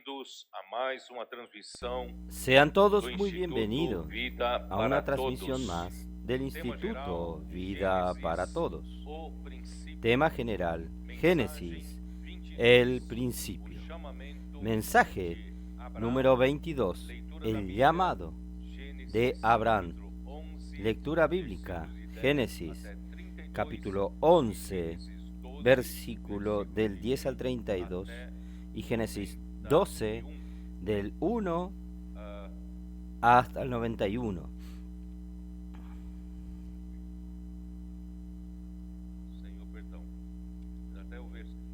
bem-vindos a mais uma transmissão Sean todos do muy Instituto bienvenidos Vida a para una transmisión Todos. más del Tema geral, Instituto Vida para Gênesis, Todos. o princípio. Tema general, Mensagem Génesis, 22, el o principio. chamamento Mensaje de Abraão. número 22, Leitura da el Bíblia, llamado Gênesis, de Abraham. capítulo 11, Lectura bíblica, versículos de 10 Génesis, até 32, capítulo 11, Gênesis 12, versículo del 10 al 32, até y Génesis 31. 12, del 1 hasta el 91. Senhor, perdão. Até o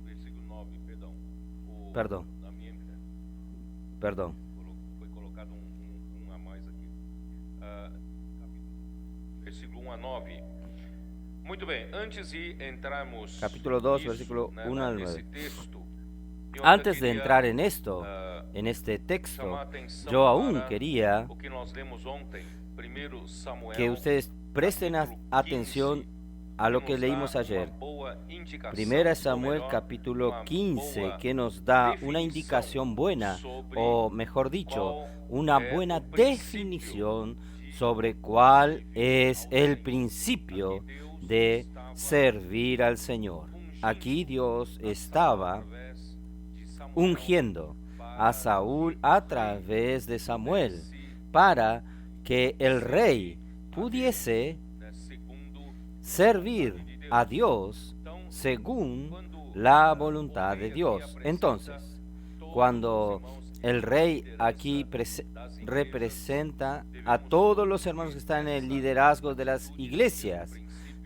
versículo 9, perdão. Perdão. Na minha, Perdón. foi colocado a mais aqui. Versículo 1 a 9. Muito bem, antes de entrarmos Capítulo 2, nisso, versículo né, 1 al nesse 9. texto, eu Antes de queria, entrar en esto, ah, en este texto, chamar a atenção yo aún para quería o que nós lemos ontem, 1 Samuel, que ustedes presten capítulo atención 15, a lo que que nos leímos dá ayer. uma boa indicação, Primera ou Samuel melhor, capítulo uma 15, boa que nos da una definição indicación buena, sobre o mejor dicho, qual una é buena o princípio definición de sobre cuál servir es ao el Senhor. principio Aqui Deus de estava servir al Señor. Aquí Dios estaba através de Samuel ungiendo a Saúl a través de Samuel pudesse, para que el rey pudiese né, segundo servir a Dios então según quando la o voluntad rei de aqui Dios. apresenta Entonces, todos cuando os irmãos que el estão rey na aquí liderança das igrejas, representa a devemos todos los hermanos que están en el liderazgo de las iglesias,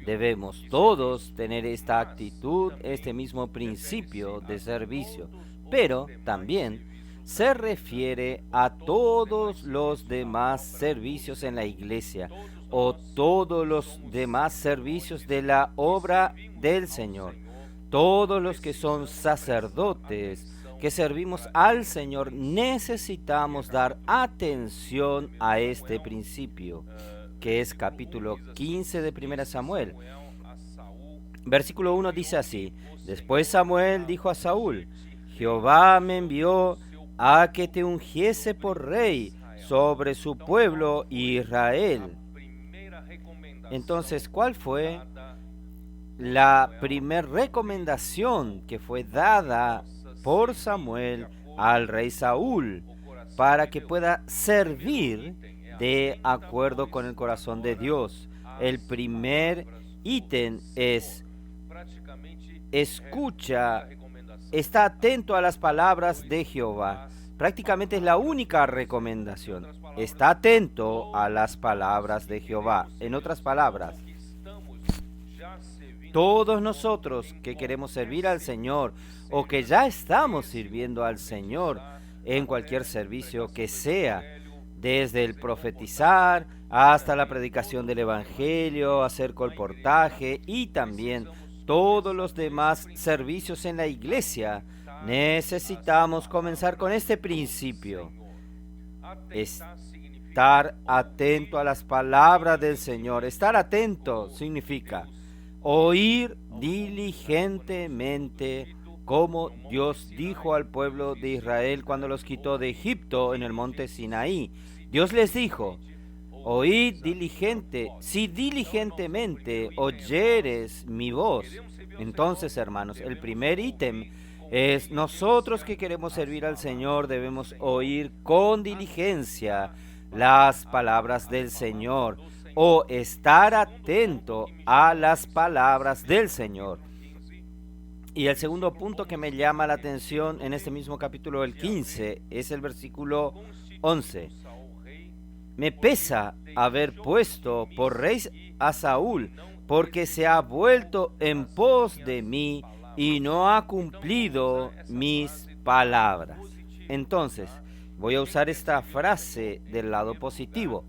debemos todos tener esta actitud, este mismo principio de servicio, pero también se refiere a todos los demás servicios en la iglesia o todos los demás servicios de la obra del Señor. Todos los que son sacerdotes, que servimos al Señor, necesitamos dar atención a este principio, que es capítulo 15 de 1 Samuel. Versículo 1 dice así: Después Samuel dijo a Saúl: Jehová me envió a que te ungiese por rey sobre su pueblo Israel. Entonces, ¿cuál fue la primera recomendación que fue dada por Samuel al rey Saúl para que pueda servir de acuerdo con el corazón de Dios? El primer ítem es: escucha, está atento a las palabras de Jehová. Prácticamente es la única recomendación. Está atento a las palabras de Jehová. En otras palabras, todos nosotros que queremos servir al Señor o que ya estamos sirviendo al Señor en cualquier servicio que sea, desde el profetizar hasta la predicación del Evangelio, hacer colportaje y también todos los demás servicios en la iglesia, necesitamos comenzar con este principio: estar atento a las palabras del Señor. Estar atento significa oír diligentemente, como Dios dijo al pueblo de Israel cuando los quitó de Egipto en el monte Sinaí. Dios les dijo: oíd diligente, si diligentemente oyeres mi voz. Entonces, hermanos, el primer ítem es: nosotros que queremos servir al Señor debemos oír con diligencia las palabras del Señor, o estar atento a las palabras del Señor. Y el segundo punto que me llama la atención en este mismo capítulo, el 15, es el versículo 11. Me pesa haber puesto por rey a Saúl, porque se ha vuelto en pos de mí y no ha cumplido mis palabras. Entonces, voy a usar esta frase del lado positivo.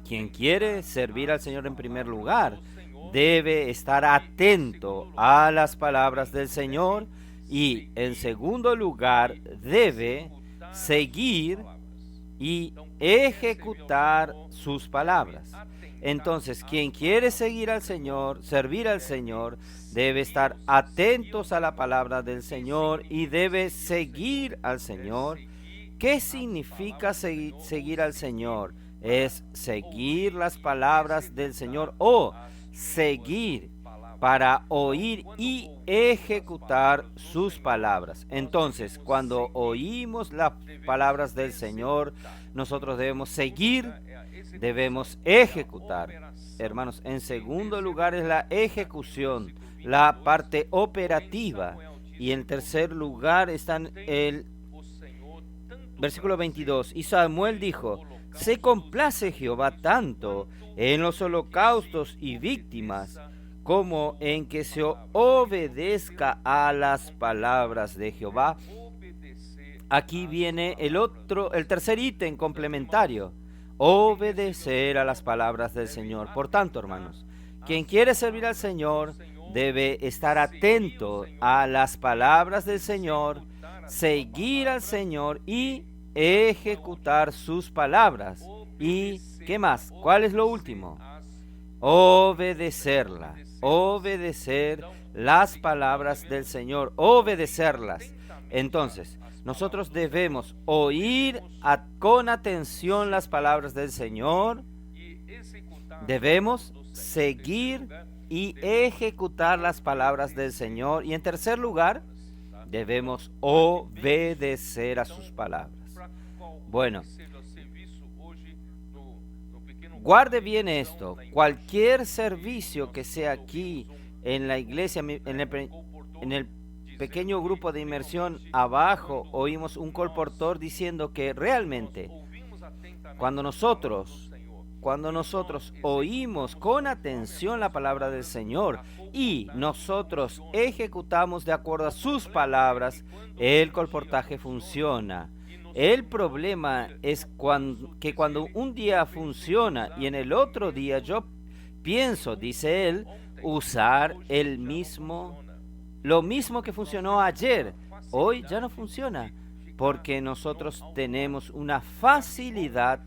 Quien quiere servir al Señor en primer lugar debe estar atento a las palabras del Señor y en segundo lugar debe seguir y ejecutar sus palabras. Entonces, quien quiere seguir al Señor, servir al Señor, debe estar atentos a la palabra del Señor y debe seguir al Señor. ¿Qué significa seguir al Señor? Es seguir las palabras del Señor o seguir para oír y ejecutar sus palabras. Entonces, cuando oímos las palabras del Señor, nosotros debemos seguir, debemos ejecutar. Hermanos, en segundo lugar es la ejecución, la parte operativa. Y en tercer lugar está el versículo 22. Y Samuel dijo: se complace Jehová tanto en los holocaustos y víctimas, como en que se obedezca a las palabras de Jehová. Aquí viene el tercer ítem complementario: obedecer a las palabras del Señor. Por tanto, hermanos, quien quiere servir al Señor debe estar atento a las palabras del Señor, seguir al Señor y ejecutar sus palabras. ¿Y qué más? ¿Cuál es lo último? Obedecerla, obedecer las palabras del Señor, obedecerlas. Entonces, nosotros debemos oír con atención las palabras del Señor, debemos seguir y ejecutar las palabras del Señor, y en tercer lugar, debemos obedecer a sus palabras. Bueno, guarde bien esto: cualquier servicio que sea aquí en la iglesia, en el pequeño grupo de inmersión abajo, oímos un colportor diciendo que realmente cuando nosotros oímos con atención la palabra del Señor y nosotros ejecutamos de acuerdo a sus palabras, el colportaje funciona. El problema es que cuando un día funciona y en el otro día yo pienso, dice él, usar lo mismo que funcionó ayer, hoy ya no funciona, porque nosotros tenemos una facilidad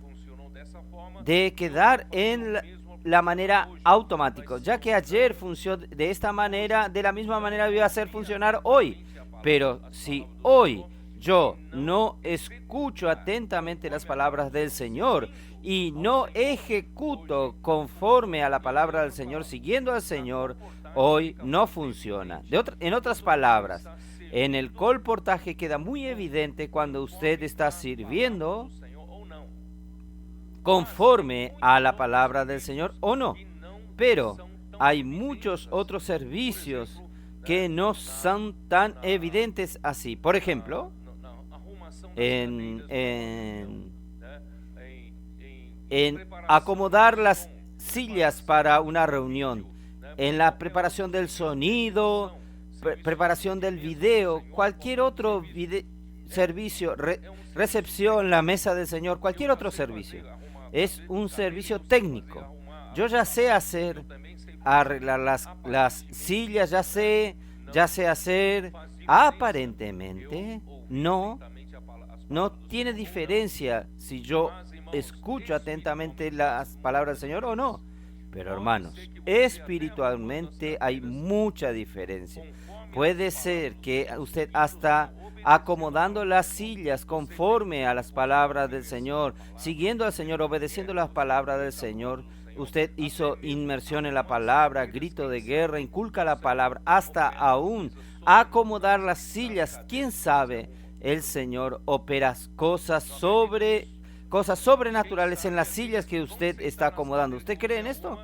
de quedar en la manera automática, ya que ayer funcionó de esta manera, de la misma manera iba a hacer funcionar hoy. Pero si hoy yo no escucho atentamente las palabras del Señor y no ejecuto conforme a la palabra del Señor, siguiendo al Señor, hoy no funciona. En otras palabras, en el colportaje queda muy evidente cuando usted está sirviendo conforme a la palabra del Señor o no. Pero hay muchos otros servicios que no son tan evidentes así. Por ejemplo, en acomodar las sillas para una reunión, en la preparación del sonido, preparación del video, cualquier otro servicio, recepción, la mesa del Señor, cualquier otro servicio. Es un servicio técnico. Yo ya sé arreglar las sillas, ya sé hacer. Aparentemente no tiene diferencia si yo escucho atentamente las palabras del Señor o no. Pero hermanos, espiritualmente hay mucha diferencia. Puede ser que usted hasta acomodando las sillas conforme a las palabras del Señor, siguiendo al Señor, obedeciendo las palabras del Señor, usted hizo inmersión en la palabra, grito de guerra, inculca la palabra, hasta aún acomodar las sillas. ¿Quién sabe? El Señor opera cosas sobrenaturales en las sillas que usted está acomodando. ¿Usted cree en esto?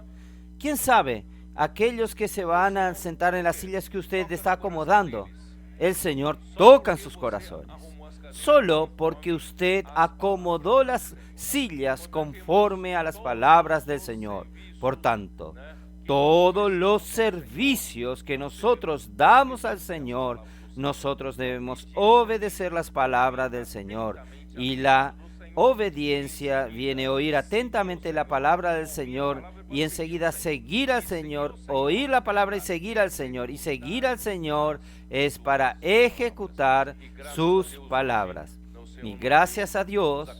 ¿Quién sabe? Aquellos que se van a sentar en las sillas que usted está acomodando, el Señor toca en sus corazones. Solo porque usted acomodó las sillas conforme a las palabras del Señor. Por tanto, todos los servicios que nosotros damos al Señor, nosotros debemos obedecer las palabras del Señor. Y la obediencia viene a oír atentamente la palabra del Señor y enseguida seguir al Señor, oír la palabra y seguir al Señor. Y seguir al Señor es para ejecutar sus palabras. Y gracias a Dios,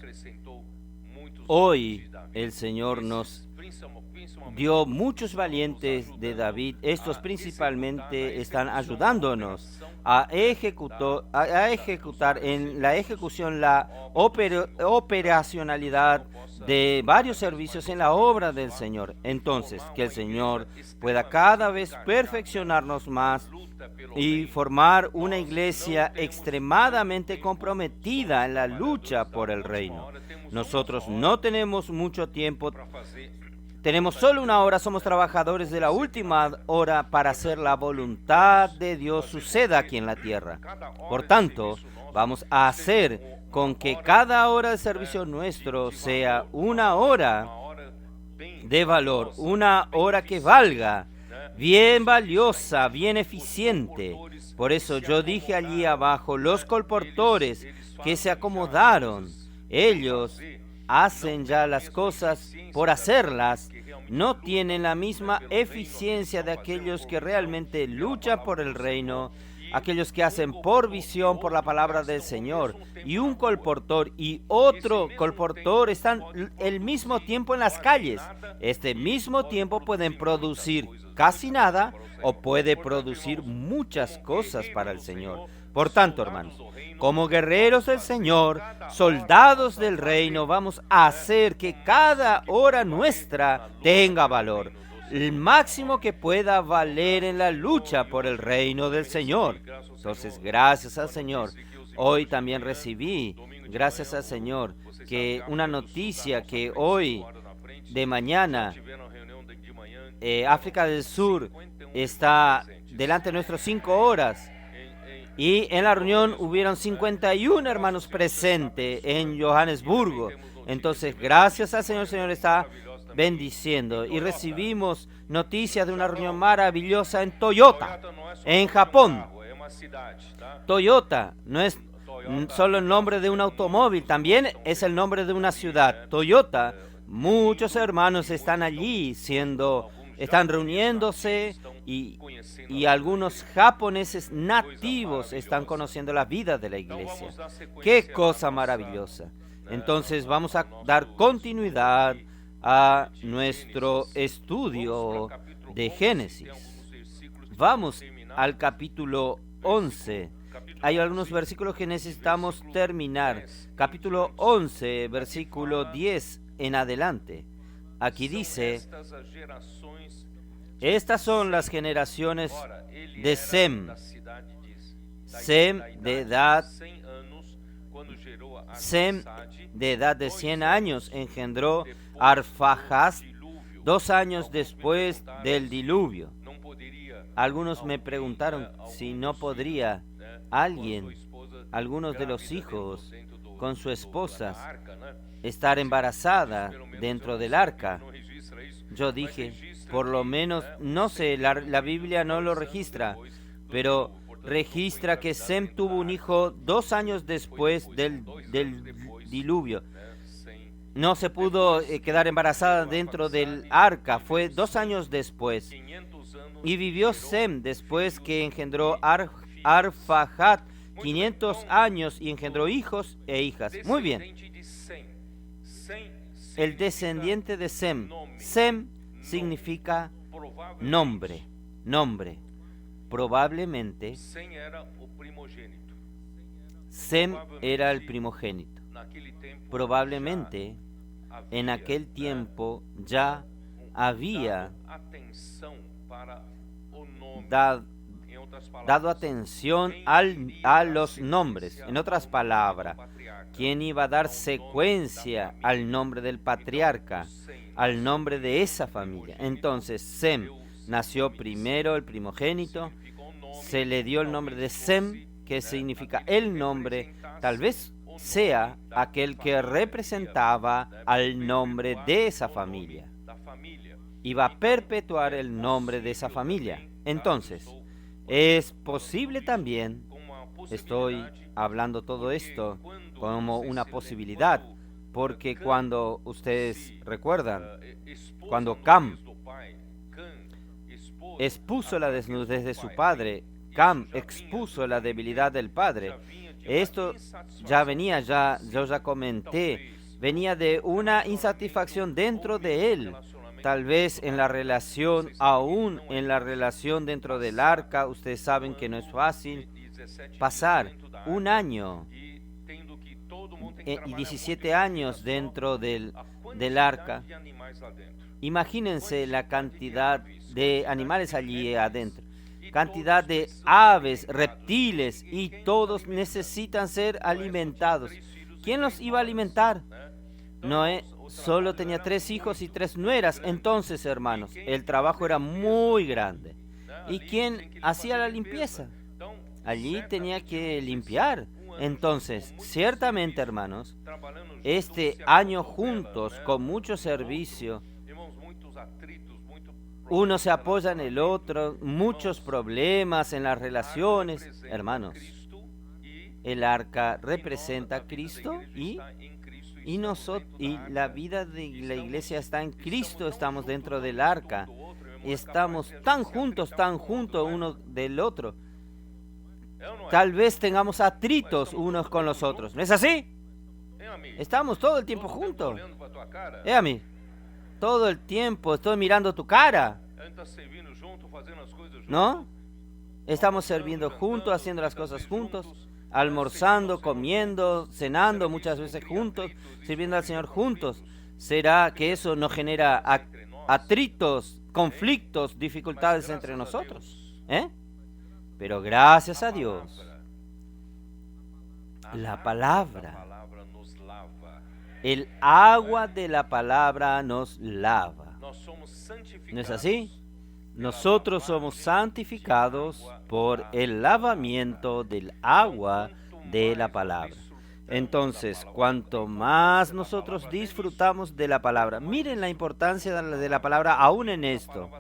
hoy el Señor nos dio muchos valientes de David. Estos principalmente están ayudándonos a ejecutar en la ejecución la operacionalidad de varios servicios en la obra del Señor. Entonces, que el Señor pueda cada vez perfeccionarnos más y formar una iglesia extremadamente comprometida en la lucha por el reino. Nosotros no tenemos mucho tiempo. Tenemos solo una hora, somos trabajadores de la última hora para hacer la voluntad de Dios suceda aquí en la tierra. Por tanto, vamos a hacer con que cada hora de servicio nuestro sea una hora de valor, una hora que valga, bien valiosa, bien eficiente. Por eso yo dije allí abajo, los colportores que se acomodaron, ellos hacen ya las cosas por hacerlas, no tienen la misma eficiencia de aquellos que realmente luchan por el reino, aquellos que hacen por visión, por la palabra del Señor. Y un colportor y otro colportor están el mismo tiempo en las calles. Este mismo tiempo pueden producir casi nada o puede producir muchas cosas para el Señor. Por tanto, hermanos, como guerreros del Señor, soldados del reino, vamos a hacer que cada hora nuestra tenga valor, el máximo que pueda valer en la lucha por el reino del Señor. Entonces, gracias al Señor. Hoy también recibí, gracias al Señor, que una noticia que hoy de mañana África del Sur está delante de nuestros 5 horas. Y en la reunión hubieron 51 hermanos presentes en Johannesburgo. Entonces, gracias al Señor, el Señor está bendiciendo. Y recibimos noticias de una reunión maravillosa en Toyota, en Japón. Toyota no es solo el nombre de un automóvil, también es el nombre de una ciudad. Toyota, muchos hermanos están allí están reuniéndose y algunos japoneses nativos están conociendo la vida de la iglesia. ¡Qué cosa maravillosa! Entonces vamos a dar continuidad a nuestro estudio de Génesis. Vamos al capítulo 11. Hay algunos versículos que necesitamos terminar. Capítulo 11, versículo 10 en adelante. Aquí dice: estas son las generaciones de Sem. Sem de edad de 100 años engendró Arfaxad 2 años después del diluvio. Algunos me preguntaron si no podría algunos de los hijos con su esposa, estar embarazada dentro del arca. Yo dije, por lo menos, no sé, la Biblia no lo registra, pero registra que Sem tuvo un hijo 2 años después del diluvio. No se pudo quedar embarazada dentro del arca, fue 2 años después. Y vivió Sem después que engendró Arfaxad 500 años y engendró hijos e hijas. Muy bien. El descendiente de Sem. Sem significa nombre. Probablemente Sem era el primogénito. Probablemente en aquel tiempo ya había dado atención a los nombres. En otras palabras, ¿quién iba a dar secuencia al nombre del patriarca, al nombre de esa familia? Entonces, Sem nació primero, el primogénito, se le dio el nombre de Sem, que significa el nombre, tal vez sea aquel que representaba al nombre de esa familia. Iba a perpetuar el nombre de esa familia. Entonces, es posible también, estoy hablando todo esto como una posibilidad, porque cuando ustedes recuerdan, cuando Cam expuso la desnudez de su padre, Cam expuso la debilidad del padre, Esto ya venía, yo ya comenté, venía de una insatisfacción dentro de él. Tal vez en la relación, aún en la relación dentro del arca, ustedes saben que no es fácil pasar un año y 17 años dentro del arca. Imagínense la cantidad de animales allí adentro, cantidad de aves, reptiles, y todos necesitan ser alimentados. ¿Quién los iba a alimentar? Noé solo tenía 3 hijos y 3 nueras. Entonces, hermanos, el trabajo era muy grande. ¿Y quién hacía la limpieza? Allí tenía que limpiar. Entonces, ciertamente, hermanos, este año juntos, con mucho servicio, uno se apoya en el otro, muchos problemas en las relaciones. Hermanos, el arca representa a Cristo y la vida de la iglesia está en Cristo. Estamos dentro del arca. Estamos tan juntos uno del otro. Tal vez tengamos atritos unos con los otros. ¿No es así? Estamos todo el tiempo juntos. A mí, todo el tiempo estoy mirando tu cara. ¿No? Estamos sirviendo juntos, haciendo las cosas juntos, almorzando, comiendo, cenando, muchas veces juntos, sirviendo al Señor juntos. ¿Será que eso no genera atritos, conflictos, dificultades entre nosotros? Pero gracias a Dios, la palabra, el agua de la palabra nos lava. ¿No es así? Nosotros somos santificados por el lavamiento del agua de la palabra. Entonces, cuanto más nosotros disfrutamos de la palabra, miren la importancia de la palabra aún en esto.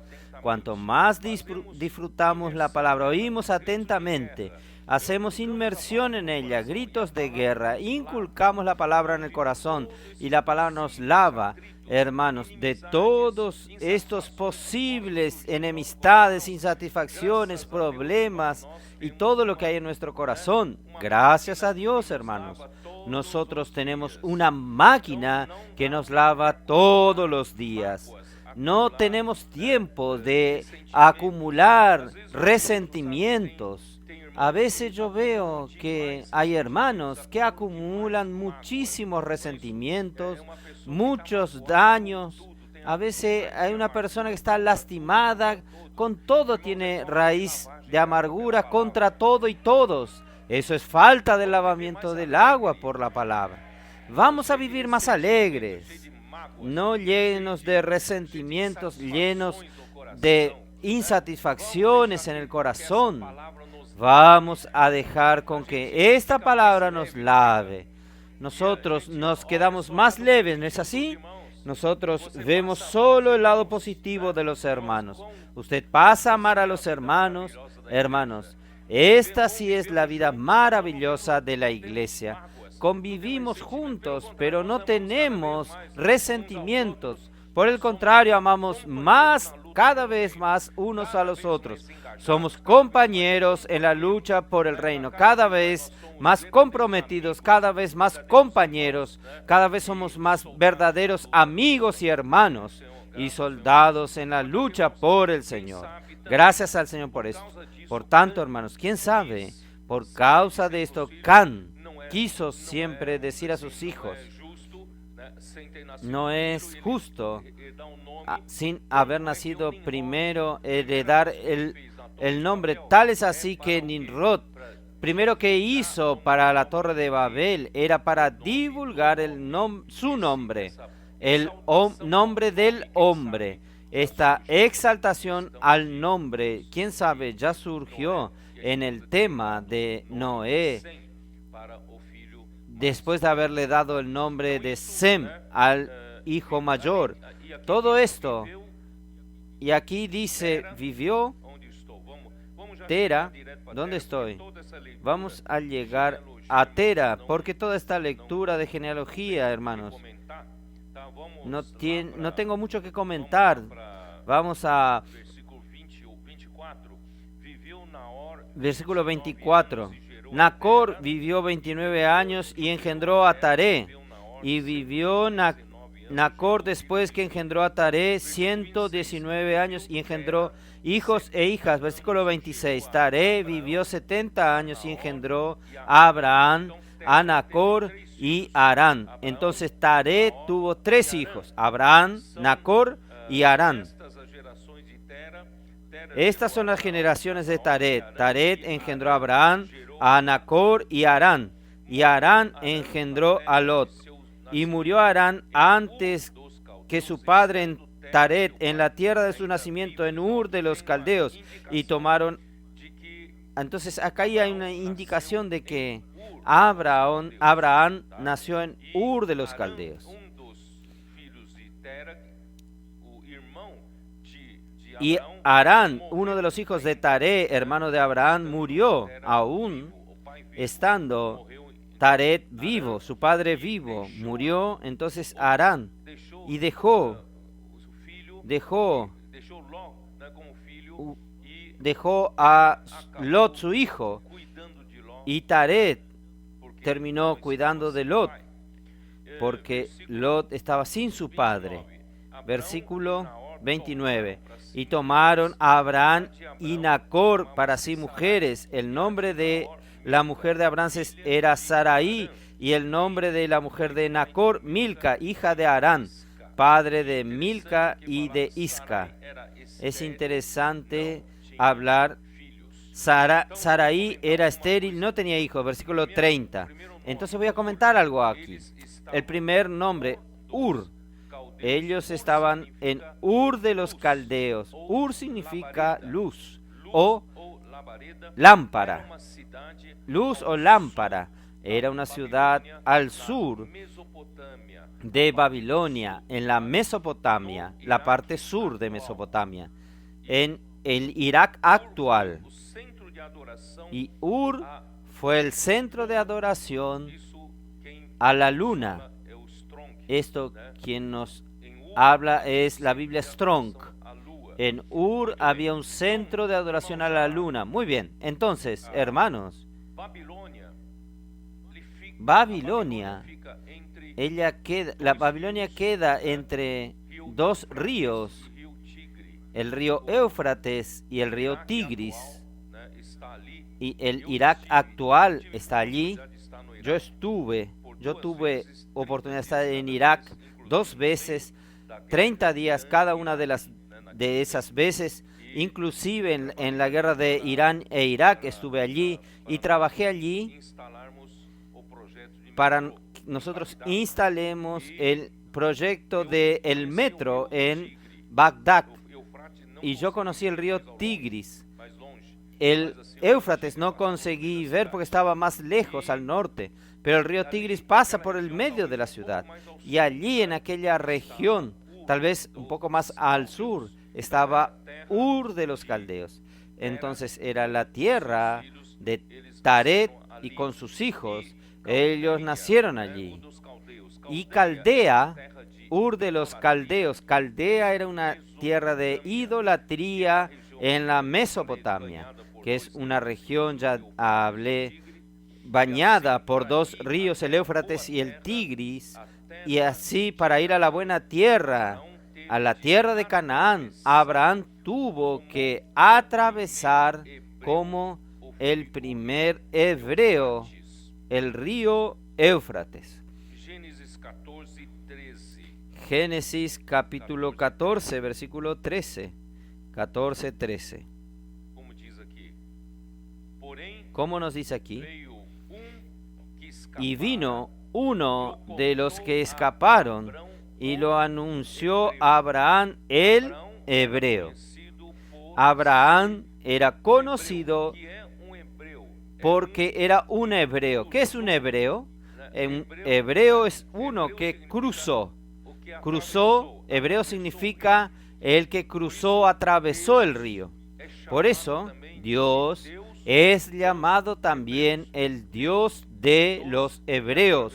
Cuanto más disfrutamos la palabra, oímos atentamente, hacemos inmersión en ella, gritos de guerra, inculcamos la palabra en el corazón y la palabra nos lava, hermanos, de todos estos posibles enemistades, insatisfacciones, problemas y todo lo que hay en nuestro corazón. Gracias a Dios, hermanos, nosotros tenemos una máquina que nos lava todos los días. No tenemos tiempo de acumular resentimientos. A veces yo veo que hay hermanos que acumulan muchísimos resentimientos, muchos daños. A veces hay una persona que está lastimada, con todo tiene raíz de amargura contra todo y todos. Eso es falta del lavamiento del agua por la palabra. Vamos a vivir más alegres, no llenos de resentimientos, llenos de insatisfacciones en el corazón. Vamos a dejar con que esta palabra nos lave. Nosotros nos quedamos más leves, ¿no es así? Nosotros vemos solo el lado positivo de los hermanos. Usted pasa a amar a los hermanos. Hermanos, esta sí es la vida maravillosa de la iglesia. Convivimos juntos, pero no tenemos resentimientos. Por el contrario, amamos más, cada vez más unos a los otros. Somos compañeros en la lucha por el reino, cada vez más comprometidos, cada vez más compañeros, cada vez somos más verdaderos amigos y hermanos y soldados en la lucha por el Señor. Gracias al Señor por esto. Por tanto, hermanos, ¿quién sabe? Por causa de esto, Can quiso siempre decir a sus hijos: no es justo, sin haber nacido primero, heredar el nombre. Tal es así que Nimrod, primero que hizo para la Torre de Babel, era para divulgar su nombre, el nombre del hombre. Esta exaltación al nombre, quién sabe, ya surgió en el tema de Noé, después de haberle dado el nombre de Sem al hijo mayor. Todo esto, y aquí dice, vivió Tera. ¿Dónde estoy? Vamos a llegar a Tera, porque toda esta lectura de genealogía, hermanos, no tengo mucho que comentar. Vamos a versículo 24. Nacor vivió 29 años y engendró a Taré. Y vivió Nacor después que engendró a Taré 119 años y engendró hijos e hijas. Versículo 26. Taré vivió 70 años y engendró a Abraham, a Nacor y a Harán. Entonces Taré tuvo 3 hijos, Abraham, Nacor y Harán. Estas son las generaciones de Taret. Taret engendró a Abraham, a Nacor y a Harán. Y Harán engendró a Lot. Y murió Harán antes que su padre en Taret, en la tierra de su nacimiento, en Ur de los Caldeos. Y tomaron... Entonces acá hay una indicación de que Abraham nació en Ur de los Caldeos. Y Harán, uno de los hijos de Taré, hermano de Abraham, murió aún estando Taret vivo, su padre vivo. Murió entonces Harán y dejó a Lot su hijo, y Taret terminó cuidando de Lot porque Lot estaba sin su padre. Versículo 29. Y tomaron a Abraham y Nacor para sí mujeres. El nombre de la mujer de Abraham era Sarai, y el nombre de la mujer de Nacor, Milca, hija de Harán, padre de Milca y de Isca. Es interesante hablar. Sarai era estéril, no tenía hijos. Versículo 30. Entonces voy a comentar algo aquí. El primer nombre, Ur. Ellos estaban en Ur de los Caldeos. Ur significa luz o lámpara. Luz o lámpara. Era una ciudad al sur de Babilonia, en la Mesopotamia, la parte sur de Mesopotamia, en el Irak actual. Y Ur fue el centro de adoración a la luna. Esto quien nos habla es la Biblia Strong. En Ur había un centro de adoración a la luna. Muy bien, entonces, hermanos, Babilonia queda entre 2 ríos, el río Éufrates y el río Tigris, y el Irak actual está allí. Yo tuve oportunidad de estar en Irak 2 veces, 30 días cada una de esas veces, inclusive en la guerra de Irán e Irak estuve allí y trabajé allí para nosotros instalemos el proyecto del metro en Bagdad, y yo conocí el río Tigris. El Éufrates no conseguí ver porque estaba más lejos al norte, pero el río Tigris pasa por el medio de la ciudad, y allí en aquella región, tal vez un poco más al sur, estaba Ur de los Caldeos. Entonces era la tierra de Taret y con sus hijos. Ellos nacieron allí. Y Caldea, Ur de los Caldeos. Caldea era una tierra de idolatría en la Mesopotamia, que es una región, ya hablé, bañada por 2 ríos, el Éufrates y el Tigris. Y así, para ir a la buena tierra, a la tierra de Canaán, Abraham tuvo que atravesar como el primer hebreo el río Éufrates. Génesis capítulo 14, versículo 13. 14:13. ¿Cómo nos dice aquí? Y vino uno de los que escaparon y lo anunció a Abraham el hebreo. Abraham era conocido porque era un hebreo. ¿Qué es un hebreo? Un hebreo es uno que cruzó. Hebreo significa el que cruzó, atravesó el río. Por eso, Dios es llamado también el Dios de los hebreos,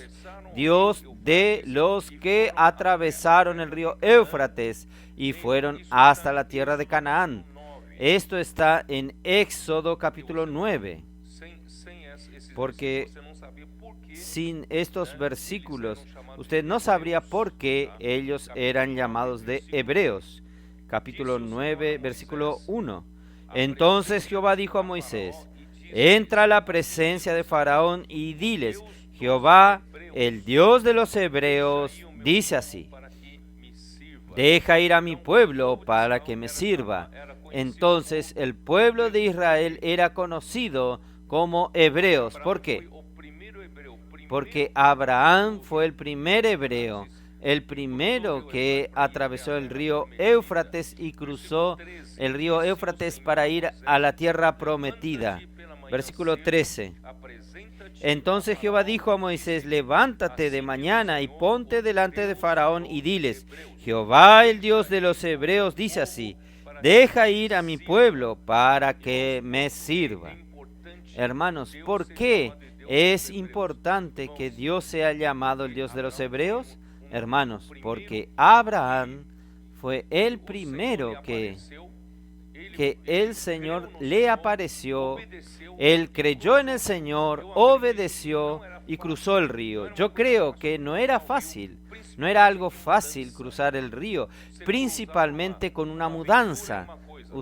Dios de los que atravesaron el río Éufrates y fueron hasta la tierra de Canaán. Esto está en Éxodo capítulo 9. porque sin estos versículos usted no sabría por qué ellos eran llamados de hebreos. Capítulo 9, versículo 1. Entonces Jehová dijo a Moisés: entra a la presencia de Faraón y diles: Jehová, el Dios de los hebreos, dice así: deja ir a mi pueblo para que me sirva. Entonces el pueblo de Israel era conocido como hebreos. ¿Por qué? Porque Abraham fue el primer hebreo, el primero que atravesó el río Éufrates y cruzó el río Éufrates para ir a la tierra prometida. Versículo 13. Entonces Jehová dijo a Moisés: levántate de mañana y ponte delante de Faraón y diles: Jehová, el Dios de los hebreos, dice así: deja ir a mi pueblo para que me sirva. Hermanos, ¿por qué es importante que Dios sea llamado el Dios de los hebreos? Hermanos, porque Abraham fue el primero que el Señor le apareció. Él creyó en el Señor, obedeció y cruzó el río. Yo creo que no era fácil, no era algo fácil cruzar el río, principalmente con una mudanza.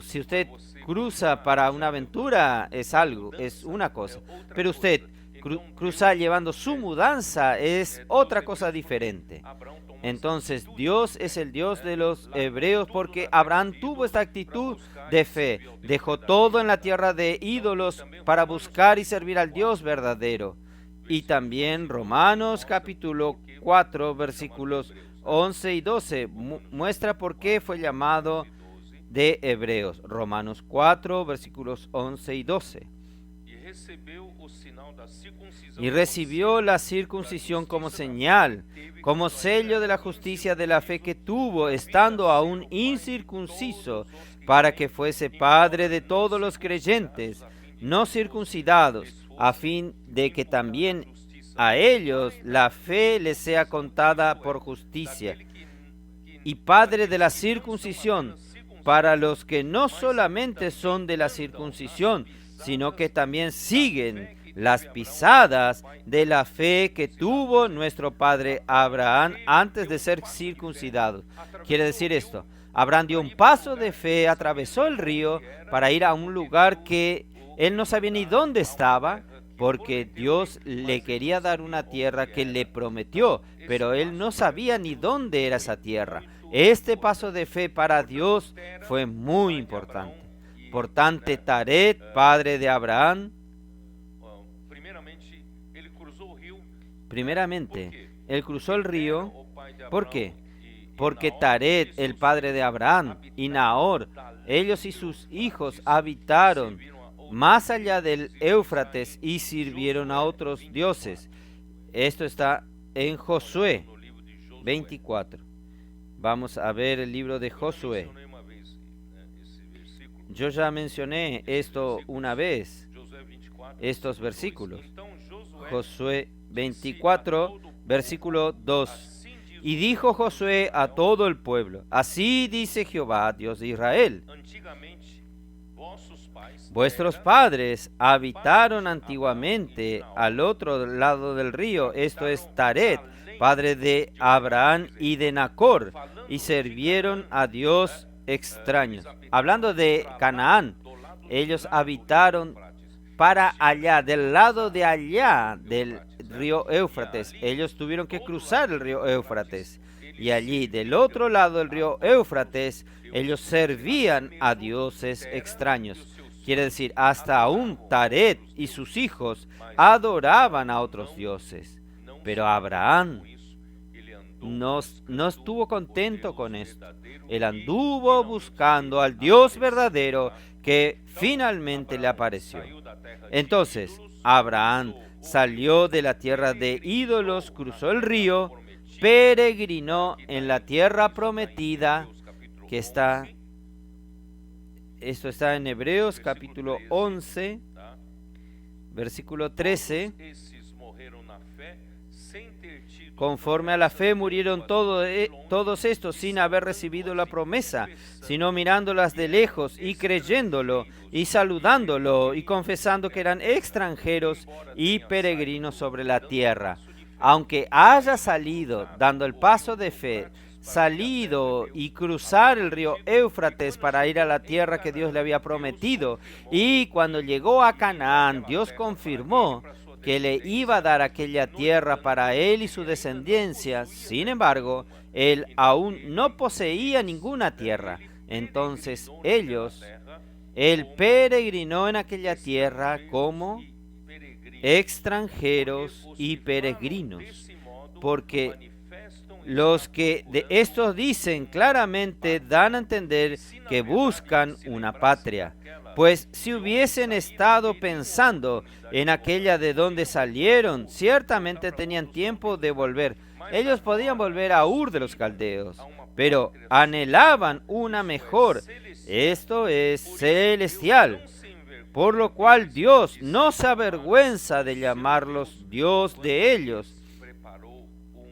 Si usted cruza para una aventura es una cosa, pero usted cruzar llevando su mudanza es otra cosa diferente. Entonces Dios es el Dios de los hebreos porque Abraham tuvo esta actitud de fe, dejó todo en la tierra de ídolos para buscar y servir al Dios verdadero. Y también Romanos capítulo 4 versículos 11 y 12 muestra por qué fue llamado de hebreos. Romanos 4 versículos 11 y 12. Y recibió la circuncisión como señal, como sello de la justicia de la fe que tuvo, estando aún incircunciso, para que fuese padre de todos los creyentes, no circuncidados, a fin de que también a ellos la fe les sea contada por justicia, y padre de la circuncisión, para los que no solamente son de la circuncisión, sino que también siguen las pisadas de la fe que tuvo nuestro padre Abraham antes de ser circuncidado. Quiere decir esto: Abraham dio un paso de fe, atravesó el río para ir a un lugar que él no sabía ni dónde estaba, porque Dios le quería dar una tierra que le prometió, pero él no sabía ni dónde era esa tierra. Este paso de fe para Dios fue muy importante. Por tanto, Taret, padre de Abraham, primeramente, él cruzó el río. ¿Por qué? Porque Taret, el padre de Abraham, y Nahor, ellos y sus hijos habitaron más allá del Éufrates y sirvieron a otros dioses. Esto está en Josué 24. Vamos a ver el libro de Josué. Yo ya mencioné esto una vez, estos versículos. Josué 24, versículo 2. Y dijo Josué a todo el pueblo: así dice Jehová, Dios de Israel: vuestros padres habitaron antiguamente al otro lado del río, esto es Taret, padre de Abraham y de Nacor, y sirvieron a Dios extraños. Hablando de Canaán, ellos habitaron para allá, del lado de allá del río Éufrates. Ellos tuvieron que cruzar el río Éufrates. Y allí, del otro lado del río Éufrates, ellos servían a dioses extraños. Quiere decir, hasta aún Taret y sus hijos adoraban a otros dioses. Pero Abraham no estuvo contento con esto. Él anduvo buscando al Dios verdadero que finalmente le apareció. Entonces, Abraham salió de la tierra de ídolos, cruzó el río, peregrinó en la tierra prometida, que está, esto está en Hebreos capítulo 11, versículo 13. Conforme a la fe murieron todos estos sin haber recibido la promesa, sino mirándolas de lejos y creyéndolo y saludándolo y confesando que eran extranjeros y peregrinos sobre la tierra. Aunque haya salido, dando el paso de fe, salido y cruzar el río Éufrates para ir a la tierra que Dios le había prometido, y cuando llegó a Canaán, Dios confirmó que le iba a dar aquella tierra para él y su descendencia. Sin embargo, él aún no poseía ninguna tierra. Entonces él peregrinó en aquella tierra como extranjeros y peregrinos, porque los que de estos dicen claramente dan a entender que buscan una patria. Pues si hubiesen estado pensando en aquella de donde salieron, ciertamente tenían tiempo de volver. Ellos podían volver a Ur de los Caldeos, pero anhelaban una mejor, esto es celestial. Por lo cual Dios no se avergüenza de llamarlos Dios de ellos,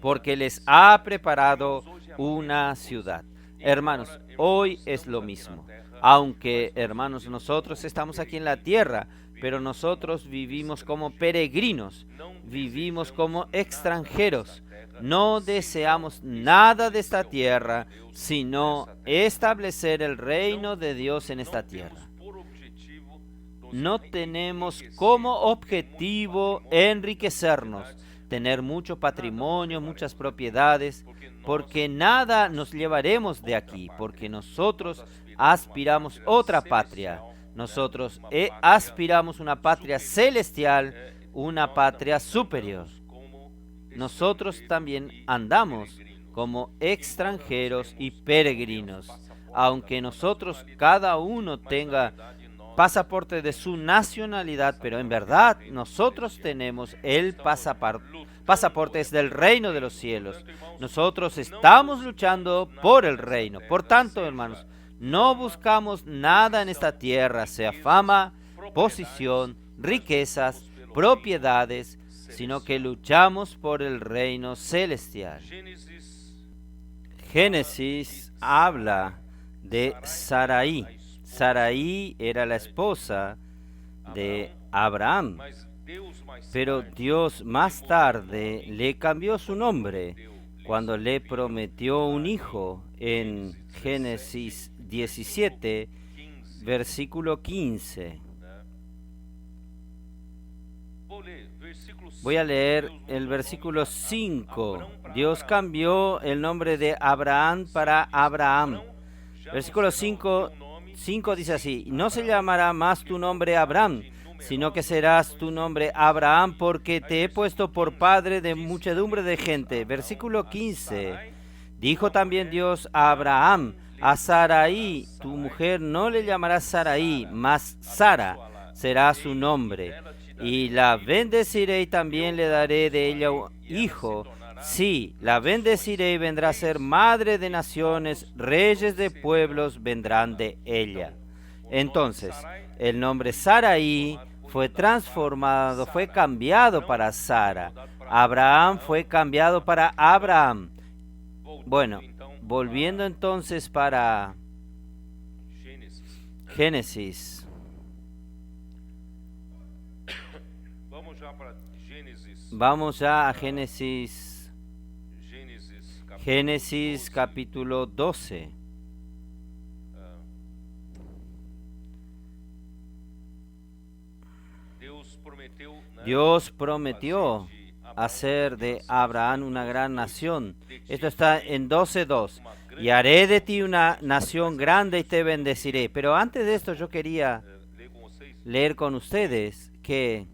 porque les ha preparado una ciudad. Hermanos, hoy es lo mismo. Aunque, hermanos, nosotros estamos aquí en la tierra, pero nosotros vivimos como peregrinos, vivimos como extranjeros. No deseamos nada de esta tierra, sino establecer el reino de Dios en esta tierra. No tenemos como objetivo enriquecernos, tener mucho patrimonio, muchas propiedades, porque nada nos llevaremos de aquí, porque nosotros aspiramos otra patria. Nosotros aspiramos una patria celestial, una patria superior. Nosotros también andamos como extranjeros y peregrinos, aunque nosotros cada uno tenga pasaporte de su nacionalidad, pero en verdad nosotros tenemos el pasaporte es del reino de los cielos. Nosotros estamos luchando por el reino. Por tanto, hermanos, no buscamos nada en esta tierra, sea fama, posición, riquezas, propiedades, sino que luchamos por el reino celestial. Génesis habla de Sarai. Sarai era la esposa de Abraham, pero Dios más tarde le cambió su nombre cuando le prometió un hijo en Génesis 17, versículo 15. Voy a leer el versículo 5. Dios cambió el nombre de Abraham para Abraham. Versículo 5 dice así: no se llamará más tu nombre Abraham, sino que serás tu nombre Abraham, porque te he puesto por padre de muchedumbre de gente. Versículo 15. Dijo también Dios a Abraham: a Sarai, tu mujer, no le llamarás Sarai, mas Sara será su nombre. Y la bendeciré y también le daré de ella un hijo. Sí, la bendeciré y vendrá a ser madre de naciones, reyes de pueblos vendrán de ella. Entonces, el nombre Sarai fue transformado, fue cambiado para Sara. Abraham fue cambiado para Abraham. Bueno, volviendo entonces para Génesis. Vamos ya a Génesis. Génesis capítulo 12. Dios prometió hacer de Abraham una gran nación. Esto está en 12:2. Y haré de ti una nación grande y te bendeciré. Pero antes de esto yo quería leer con ustedes que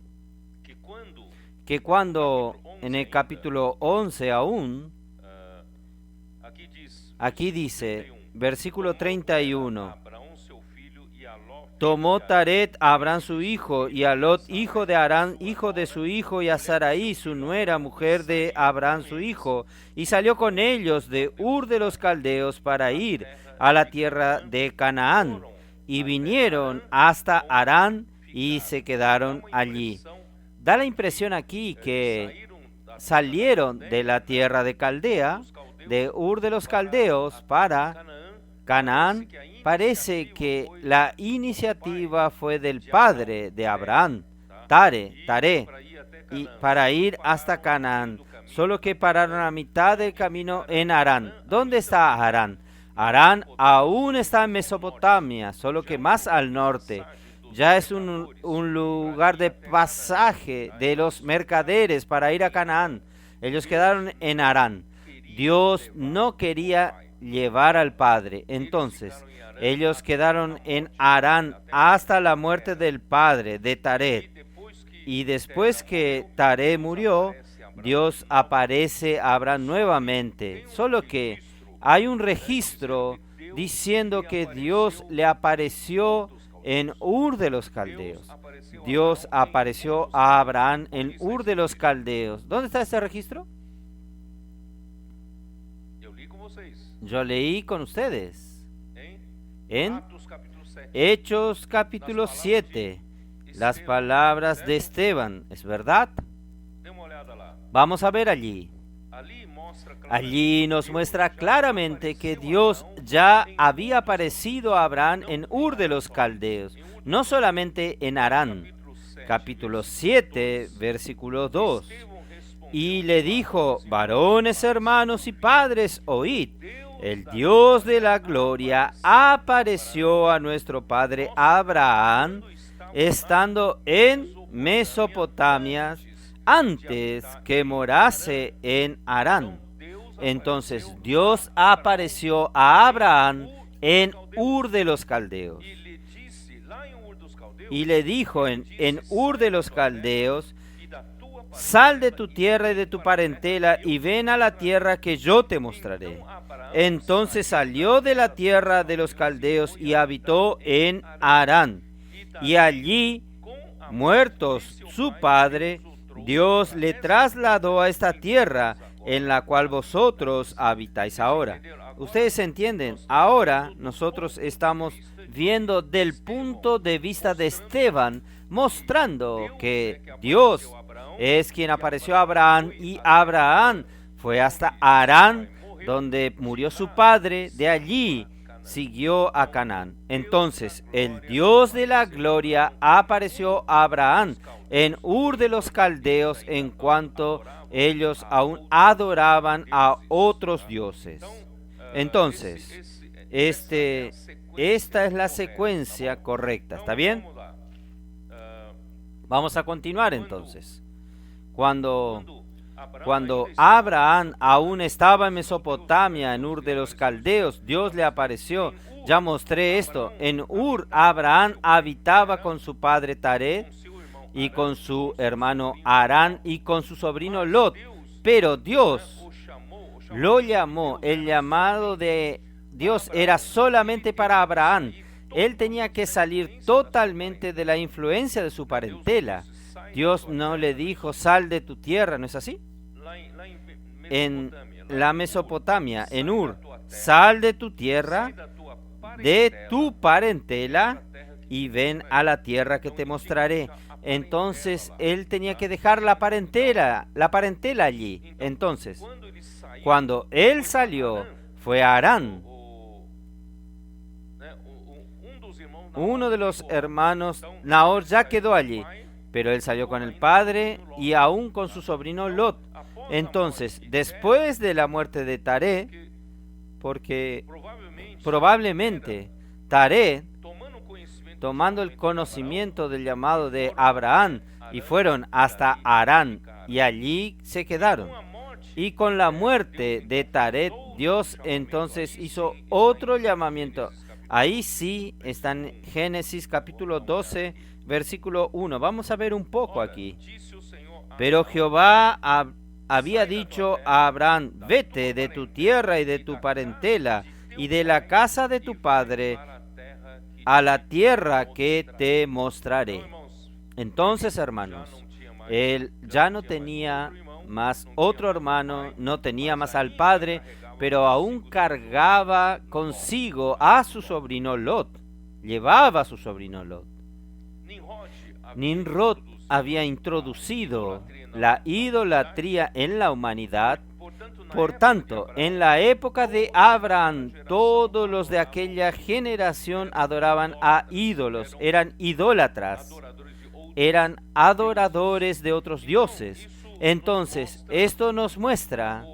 cuando en el capítulo 11 aún, aquí dice, versículo 31, tomó Taret a Abraham su hijo, y a Lot hijo de Harán, hijo de su hijo, y a Sarai su nuera, mujer de Abraham su hijo, y salió con ellos de Ur de los Caldeos para ir a la tierra de Canaán, y vinieron hasta Harán y se quedaron allí. Da la impresión aquí que salieron de la tierra de Caldea, de Ur de los Caldeos, para Canaán. Parece que la iniciativa fue del padre de Abraham, Taré, y para ir hasta Canaán, solo que pararon a mitad del camino en Harán. ¿Dónde está Harán? Harán aún está en Mesopotamia, solo que más al norte. Ya es un lugar de pasaje de los mercaderes para ir a Canaán. Ellos quedaron en Harán. Dios no quería llevar al padre. Entonces, ellos quedaron en Harán hasta la muerte del padre de Taré. Y después que Taré murió, Dios aparece a Abraham nuevamente. Solo que hay un registro diciendo que Dios le apareció en Ur de los Caldeos. Dios apareció a Abraham en Ur de los Caldeos. ¿Dónde está ese registro? Yo leí con ustedes en Hechos capítulo 7, las palabras de Esteban, ¿es verdad? Vamos a ver allí. Allí nos muestra claramente que Dios ya había aparecido a Abraham en Ur de los Caldeos, no solamente en Harán. Capítulo 7, versículo 2. Y le dijo: varones, hermanos y padres, oíd. El Dios de la gloria apareció a nuestro padre Abraham, estando en Mesopotamia, antes que morase en Harán. Entonces Dios apareció a Abraham en Ur de los Caldeos. Y le dijo en Ur de los Caldeos: sal de tu tierra y de tu parentela y ven a la tierra que yo te mostraré. Entonces salió de la tierra de los caldeos y habitó en Harán. Y allí, muertos su padre, Dios le trasladó a esta tierra en la cual vosotros habitáis ahora. Ustedes entienden, ahora nosotros estamos viendo del punto de vista de Esteban, mostrando que Dios es quien apareció a Abraham, y Abraham fue hasta Harán, donde murió su padre. De allí siguió a Canaán. Entonces el Dios de la gloria apareció a Abraham en Ur de los Caldeos, en cuanto ellos aún adoraban a otros dioses. Entonces, esta es la secuencia correcta, ¿está bien? Vamos a continuar entonces. Cuando Abraham aún estaba en Mesopotamia, en Ur de los Caldeos, Dios le apareció. Ya mostré esto. En Ur, Abraham habitaba con su padre Taré y con su hermano Harán y con su sobrino Lot. Pero Dios lo llamó. El llamado de Dios era solamente para Abraham. Él tenía que salir totalmente de la influencia de su parentela. Dios no le dijo: sal de tu tierra, ¿no es así? En la Mesopotamia, en Ur, sal de tu tierra, de tu parentela, y ven a la tierra que te mostraré. Entonces él tenía que dejar la parentela allí. Entonces, cuando él salió, fue a Harán. Uno de los hermanos, Nahor, ya quedó allí, pero él salió con el padre y aún con su sobrino Lot. Entonces, después de la muerte de Taré, porque probablemente Taré, tomando el conocimiento del llamado de Abraham, y fueron hasta Harán, y allí se quedaron. Y con la muerte de Taré, Dios entonces hizo otro llamamiento. Ahí sí está en Génesis capítulo 12, versículo 1. Vamos a ver un poco aquí. Pero Jehová había dicho a Abraham: vete de tu tierra y de tu parentela y de la casa de tu padre a la tierra que te mostraré. Entonces, hermanos, él ya no tenía más otro hermano, no tenía más al padre, pero aún cargaba consigo a su sobrino Lot. Llevaba a su sobrino Lot. Nimrod había introducido la idolatría en la humanidad. Por tanto, en la época de Abraham, todos los de aquella generación adoraban a ídolos, eran idólatras, eran adoradores de otros dioses. Entonces, esto nos muestra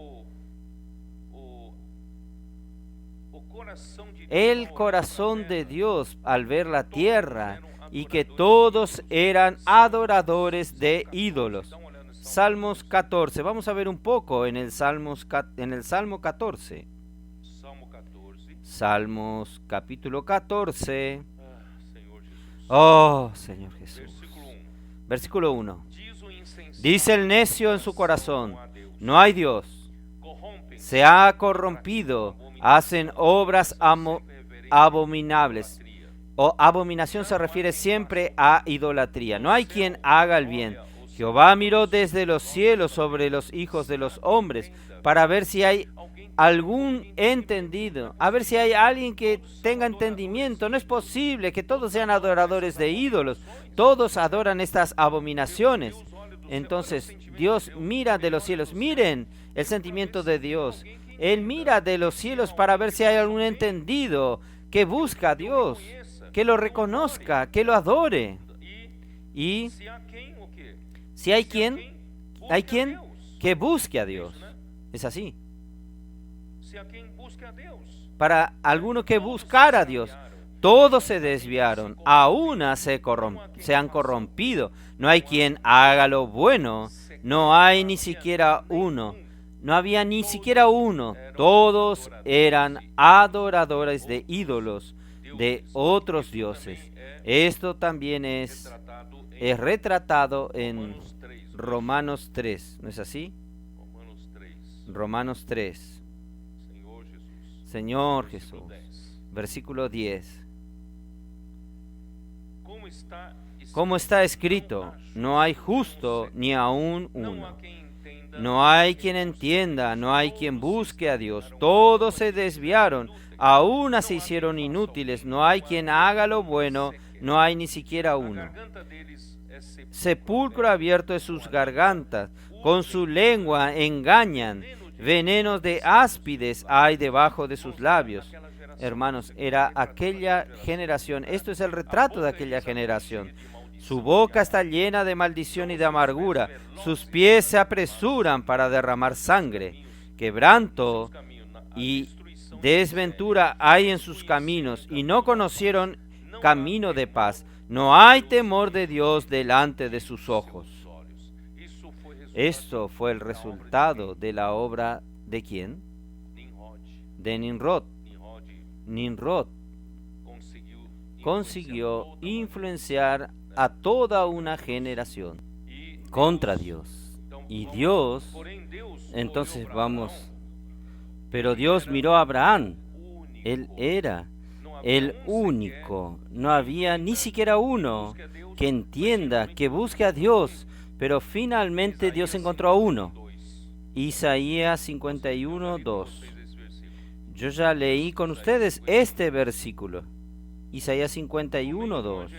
el corazón de Dios al ver la tierra y que todos eran adoradores de ídolos. Salmos 14, vamos a ver un poco en el Salmo 14. Salmos capítulo 14. Oh, Señor Jesús. Versículo 1. Dice el necio en su corazón, no hay Dios. Se ha corrompido, hacen obras abominables. O abominación se refiere siempre a idolatría. No hay quien haga el bien. Jehová miró desde los cielos sobre los hijos de los hombres para ver si hay algún entendido, a ver si hay alguien que tenga entendimiento. No es posible que todos sean adoradores de ídolos. Todos adoran estas abominaciones. Entonces Dios mira de los cielos. Miren el sentimiento de Dios. Él mira de los cielos para ver si hay algún entendido que busca a Dios, que lo reconozca, que lo adore. Y si hay quien que busque a Dios. Es así. Para alguno que buscara a Dios, todos se desviaron, a una se han corrompido. No hay quien haga lo bueno, no hay ni siquiera uno. No había ni siquiera uno. Todos eran adoradores de ídolos, de otros dioses. Esto también es retratado en Romanos 3, ¿no es así? Romanos 3. Señor Jesús. Versículo 10. Como está escrito, no hay justo ni aún uno. No hay quien entienda, no hay quien busque a Dios. Todos se desviaron, a una se hicieron inútiles. No hay quien haga lo bueno, no hay ni siquiera uno. Sepulcro abierto es sus gargantas, con su lengua engañan. Venenos de áspides hay debajo de sus labios. Hermanos, era aquella generación, esto es el retrato de aquella generación. Su boca está llena de maldición y de amargura, sus pies se apresuran para derramar sangre. Quebranto y desventura hay en sus caminos, y no conocieron camino de paz. No hay temor de Dios delante de sus ojos. Esto fue el resultado de la obra ¿de quién? De Nimrod. Nimrod consiguió influenciar a toda una generación contra Dios. Y Dios, entonces vamos, pero Dios miró a Abraham. Él era el único. No había ni siquiera uno que entienda, que busque a Dios. Pero finalmente Dios encontró a uno. Isaías 51, 2. Yo ya leí con ustedes este versículo. Isaías 51, 2.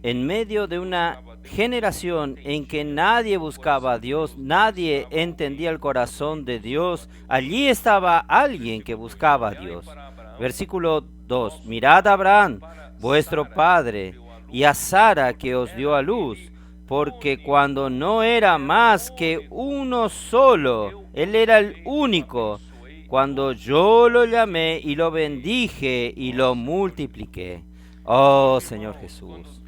En medio de una generación en que nadie buscaba a Dios, nadie entendía el corazón de Dios, allí estaba alguien que buscaba a Dios. Versículo 2. Mirad a Abraham, vuestro padre, y a Sara que os dio a luz, porque cuando no era más que uno solo, él era el único, cuando yo lo llamé y lo bendije y lo multipliqué. Oh Señor Jesús.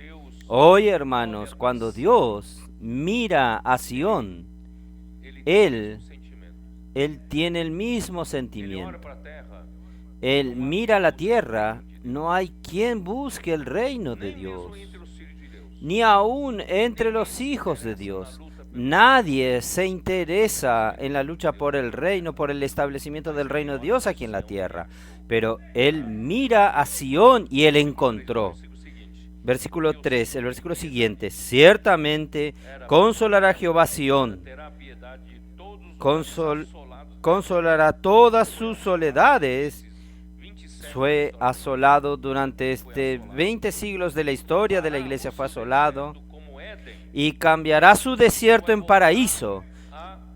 Hoy, hermanos, cuando Dios mira a Sión, Él tiene el mismo sentimiento. Él mira la tierra, no hay quien busque el reino de Dios, ni aún entre los hijos de Dios. Nadie se interesa en la lucha por el reino, por el establecimiento del reino de Dios aquí en la tierra. Pero Él mira a Sión y Él encontró. Versículo 3, el versículo siguiente. Ciertamente consolará Jehová a Sión, consolará todas sus soledades. Fue asolado durante 20 siglos de la historia de la iglesia, fue asolado. y cambiará su desierto en paraíso.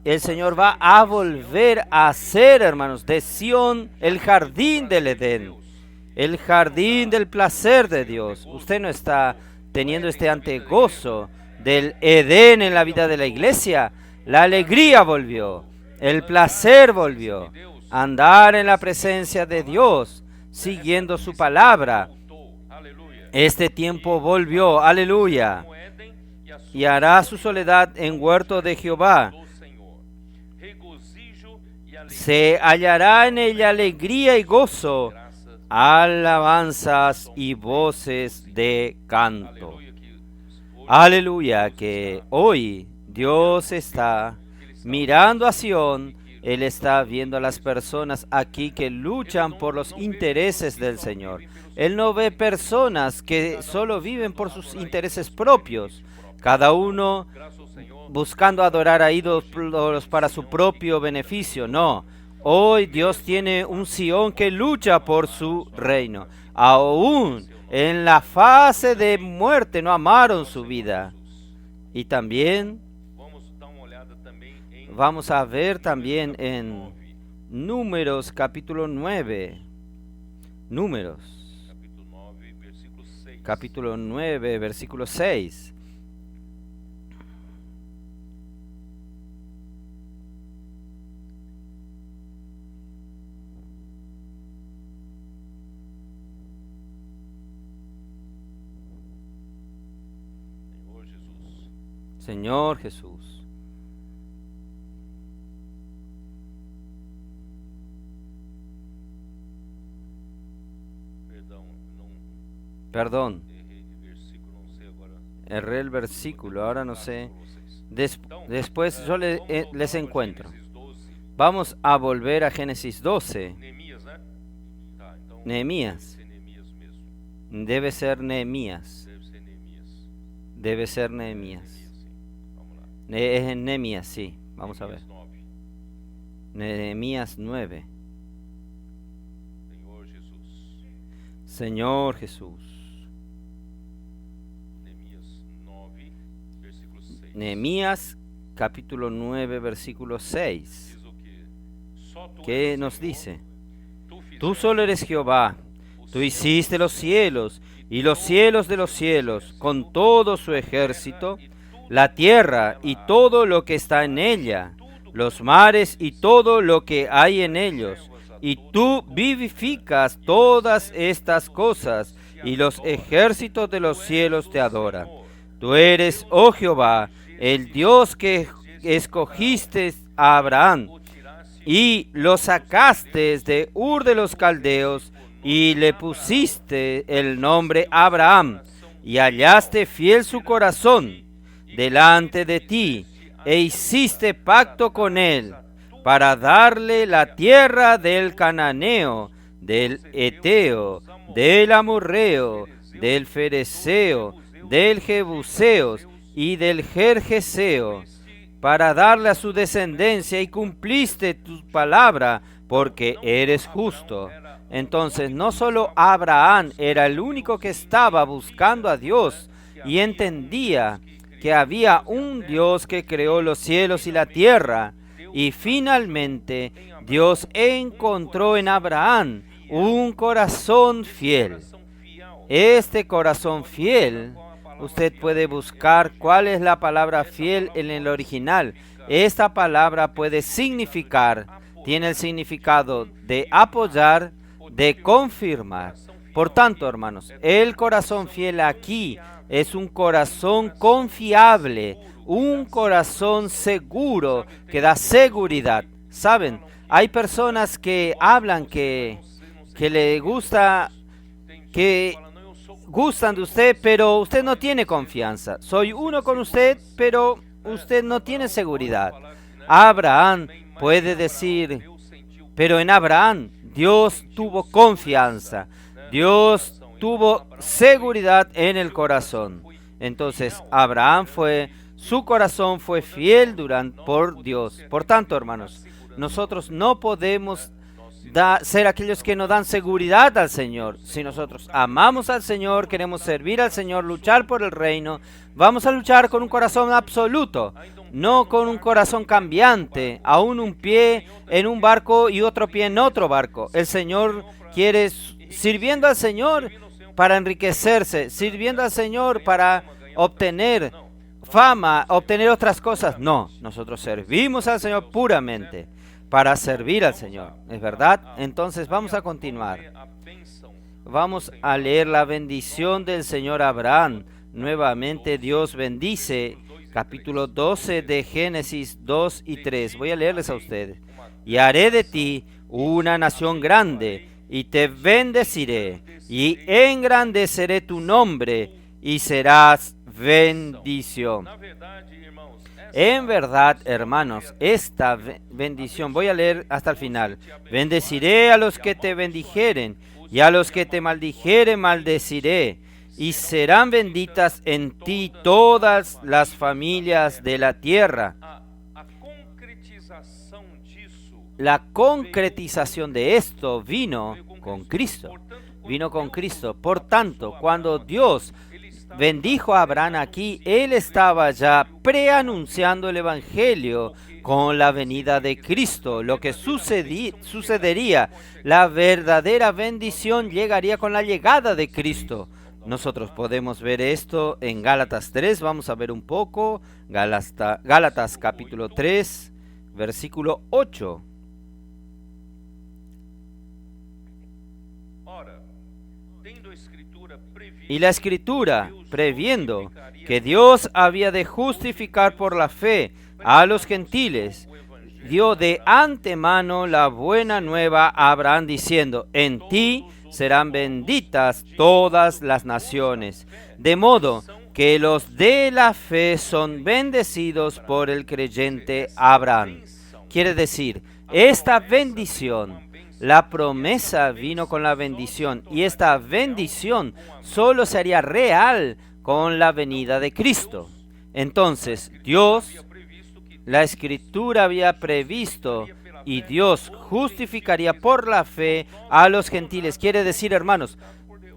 El Señor va a volver a hacer, hermanos, de Sión el jardín del Edén, el jardín del placer de Dios. Usted no está teniendo este antegozo del Edén en la vida de la iglesia. La alegría volvió, el placer volvió, andar en la presencia de Dios, siguiendo su palabra. Este tiempo volvió, aleluya, y hará su soledad en huerto de Jehová. Se hallará en ella alegría y gozo, alabanzas y voces de canto. Aleluya, que hoy Dios está mirando a Sión. Él está viendo a las personas aquí que luchan por los intereses del Señor. Él no ve personas que solo viven por sus intereses propios, cada uno buscando adorar a ídolos para su propio beneficio. No, hoy Dios tiene un Sión que lucha por su reino. Aún en la fase de muerte no amaron su vida. Y también vamos a ver también en Números capítulo 9. Números capítulo 9, versículo 6. Señor Jesús. Perdón. Erré el versículo, ahora no sé. Después yo les encuentro. Vamos a volver a Génesis 12. Nehemías. Debe ser Nehemías. Debe ser Nehemías. Es en Nehemías, sí. Vamos a ver. Nehemías 9. Señor Jesús. Nehemías capítulo 9, versículo 6. ¿Qué nos dice? Tú solo eres Jehová. Tú hiciste los cielos y los cielos de los cielos con todo su ejército, la tierra y todo lo que está en ella, los mares y todo lo que hay en ellos. Y tú vivificas todas estas cosas, y los ejércitos de los cielos te adoran. Tú eres, oh Jehová, el Dios que escogiste a Abraham, y lo sacaste de Ur de los Caldeos, y le pusiste el nombre Abraham, y hallaste fiel su corazón delante de ti, e hiciste pacto con él, para darle la tierra del Cananeo, del Eteo, del Amorreo, del Fereceo, del Jebuseo y del Gergeseo, para darle a su descendencia, y cumpliste tu palabra, porque eres justo. Entonces, no solo Abraham era el único que estaba buscando a Dios y entendía que había un Dios que creó los cielos y la tierra, y finalmente Dios encontró en Abraham un corazón fiel. Este corazón fiel, usted puede buscar cuál es la palabra fiel en el original. Esta palabra puede significar, tiene el significado de apoyar, de confirmar. Por tanto, hermanos, el corazón fiel aquí es un corazón confiable, un corazón seguro que da seguridad. ¿Saben? Hay personas que hablan que le gusta, que gustan de usted, pero usted no tiene confianza. Soy uno con usted, pero usted no tiene seguridad. Abraham puede decir, pero en Abraham Dios tuvo confianza, Dios tuvo seguridad en el corazón. Entonces Abraham su corazón fue fiel por Dios. Por tanto, hermanos, nosotros no podemos ser aquellos que nos dan seguridad al Señor. Si nosotros amamos al Señor, queremos servir al Señor, luchar por el reino, vamos a luchar con un corazón absoluto, no con un corazón cambiante, aún un pie en un barco y otro pie en otro barco. El Señor quiere, sirviendo al Señor para enriquecerse, sirviendo al Señor para obtener fama, obtener otras cosas. No, nosotros servimos al Señor puramente para servir al Señor, ¿es verdad? Entonces vamos a continuar. Vamos a leer la bendición del Señor Abraham. Nuevamente Dios bendice, capítulo 12 de Génesis 2 y 3. Voy a leerles a ustedes. Y haré de ti una nación grande, y te bendeciré, y engrandeceré tu nombre, y serás bendición. En verdad, hermanos, esta bendición, voy a leer hasta el final. Bendeciré a los que te bendijeren, y a los que te maldijeren maldeciré, y serán benditas en ti todas las familias de la tierra. La concretización de esto vino con Cristo. Vino con Cristo. Por tanto, cuando Dios bendijo a Abraham aquí, Él estaba ya preanunciando el Evangelio con la venida de Cristo. Lo que sucedería, la verdadera bendición llegaría con la llegada de Cristo. Nosotros podemos ver esto en Gálatas 3, vamos a ver un poco. Gálatas capítulo 3, versículo 8. Y la Escritura, previendo que Dios había de justificar por la fe a los gentiles, dio de antemano la buena nueva a Abraham, diciendo: en ti serán benditas todas las naciones. De modo que los de la fe son bendecidos por el creyente Abraham. Quiere decir, esta bendición, la promesa vino con la bendición, y esta bendición solo sería real con la venida de Cristo. Entonces, Dios, la Escritura había previsto, y Dios justificaría por la fe a los gentiles. Quiere decir, hermanos,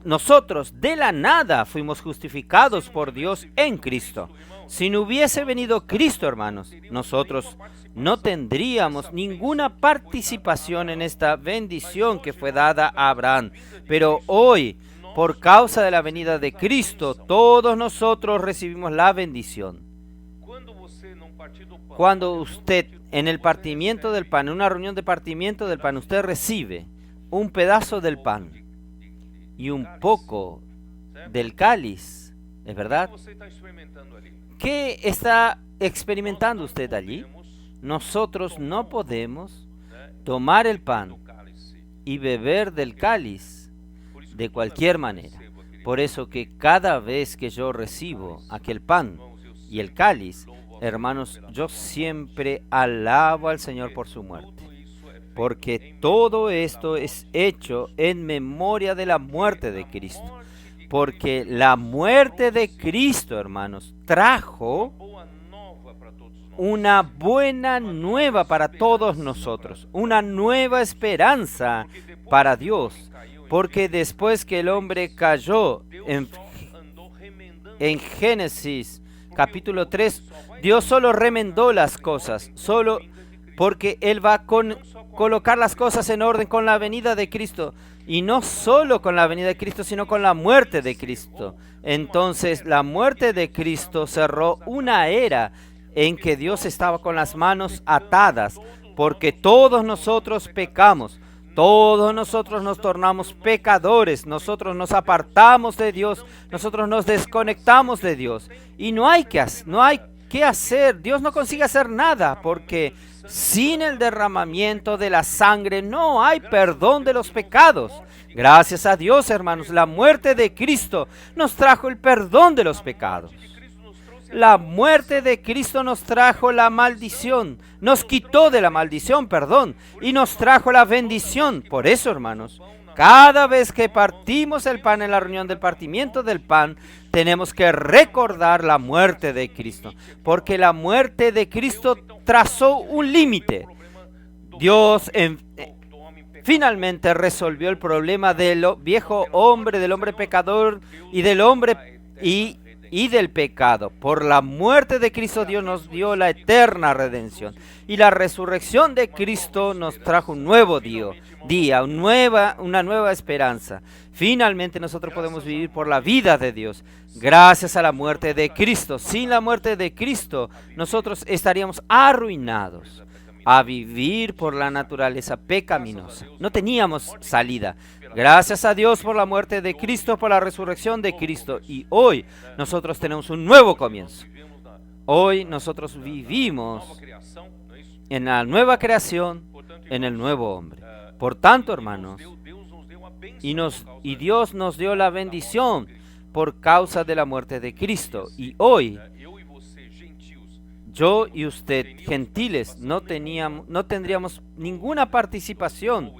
nosotros de la nada fuimos justificados por Dios en Cristo. Si no hubiese venido Cristo, hermanos, nosotros no tendríamos ninguna participación en esta bendición que fue dada a Abraham. Pero hoy, por causa de la venida de Cristo, todos nosotros recibimos la bendición. Cuando usted, en el partimiento del pan, en una reunión de partimiento del pan, usted recibe un pedazo del pan y un poco del cáliz, ¿es verdad? ¿Qué está experimentando usted allí? Nosotros no podemos tomar el pan y beber del cáliz de cualquier manera. Por eso que cada vez que yo recibo aquel pan y el cáliz, hermanos, yo siempre alabo al Señor por su muerte. Porque todo esto es hecho en memoria de la muerte de Cristo. Porque la muerte de Cristo, hermanos, trajo una buena nueva para todos nosotros, una nueva esperanza para Dios, porque después que el hombre cayó en Génesis capítulo 3, Dios solo remendó las cosas, solo porque Él va a colocar las cosas en orden con la venida de Cristo, y no solo con la venida de Cristo, sino con la muerte de Cristo. Entonces, la muerte de Cristo cerró una era en que Dios estaba con las manos atadas, porque todos nosotros pecamos, todos nosotros nos tornamos pecadores, nosotros nos apartamos de Dios, nosotros nos desconectamos de Dios, y no hay que hacer, Dios no consigue hacer nada, porque sin el derramamiento de la sangre no hay perdón de los pecados. Gracias a Dios, hermanos, la muerte de Cristo nos trajo el perdón de los pecados. La muerte de Cristo nos trajo la maldición, nos quitó de la maldición, y nos trajo la bendición. Por eso, hermanos, cada vez que partimos el pan en la reunión del partimiento del pan, tenemos que recordar la muerte de Cristo, porque la muerte de Cristo trazó un límite. Dios finalmente resolvió el problema del viejo hombre, del hombre pecador y del hombre y del pecado. Por la muerte de Cristo Dios nos dio la eterna redención. Y la resurrección de Cristo nos trajo un nuevo día, una nueva esperanza. Finalmente nosotros podemos vivir por la vida de Dios, gracias a la muerte de Cristo. Sin la muerte de Cristo, nosotros estaríamos arruinados a vivir por la naturaleza pecaminosa. No teníamos salida. Gracias a Dios por la muerte de Cristo, por la resurrección de Cristo. Y hoy nosotros tenemos un nuevo comienzo. Hoy nosotros vivimos en la nueva creación, en el nuevo hombre. Por tanto, hermanos, y Dios nos dio la bendición por causa de la muerte de Cristo. Y hoy, yo y usted, gentiles, no tendríamos ninguna participación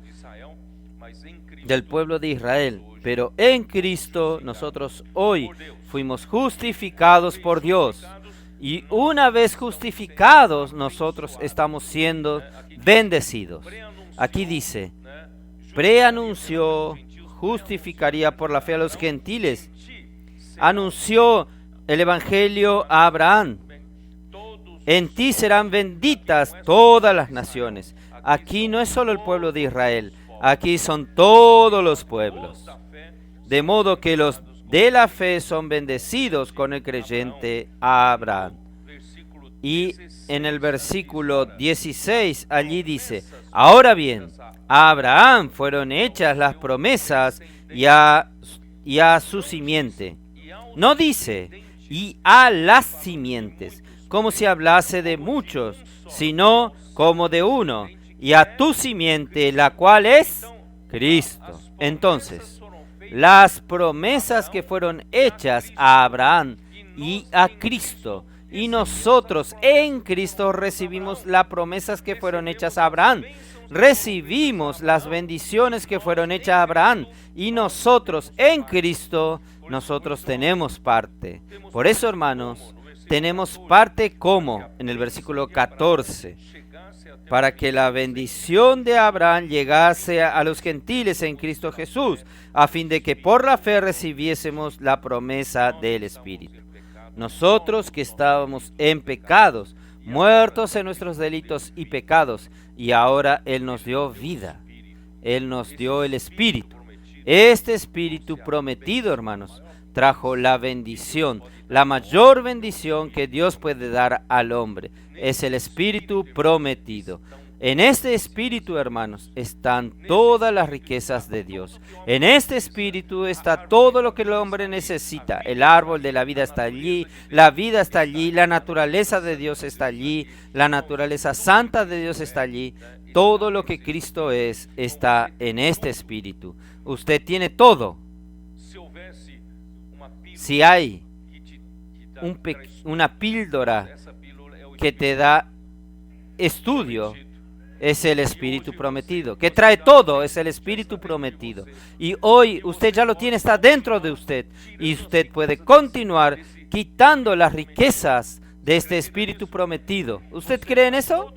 del pueblo de Israel, pero en Cristo nosotros hoy fuimos justificados por Dios, y una vez justificados nosotros estamos siendo bendecidos. Aquí dice, preanunció, justificaría por la fe a los gentiles, anunció el evangelio a Abraham. En ti serán benditas todas las naciones. Aquí no es solo el pueblo de Israel, aquí son todos los pueblos. De modo que los de la fe son bendecidos con el creyente Abraham. Y en el versículo 16 allí dice, ahora bien, a Abraham fueron hechas las promesas y a su simiente. No dice, y a las simientes, como si hablase de muchos, sino como de uno, y a tu simiente, la cual es Cristo. Entonces, las promesas que fueron hechas a Abraham y a Cristo, y nosotros en Cristo recibimos las promesas que fueron hechas a Abraham, recibimos las bendiciones que fueron hechas a Abraham, y nosotros en Cristo, nosotros tenemos parte. Por eso, hermanos, tenemos parte como, en el versículo 14, para que la bendición de Abraham llegase a los gentiles en Cristo Jesús, a fin de que por la fe recibiésemos la promesa del Espíritu. Nosotros que estábamos en pecados, muertos en nuestros delitos y pecados, y ahora Él nos dio vida, Él nos dio el Espíritu. Este Espíritu prometido, hermanos, trajo la bendición, la mayor bendición que Dios puede dar al hombre, es el Espíritu prometido. En este Espíritu, hermanos, están todas las riquezas de Dios. En este Espíritu está todo lo que el hombre necesita. El árbol de la vida está allí, la vida está allí, la naturaleza de Dios está allí, la naturaleza santa de Dios está allí. Todo lo que Cristo es, está en este Espíritu. Usted tiene todo. Si hay una píldora que te da estudio, es el Espíritu prometido. Que trae todo, es el Espíritu prometido. Y hoy usted ya lo tiene, está dentro de usted. Y usted puede continuar quitando las riquezas de este Espíritu prometido. ¿Usted cree en eso?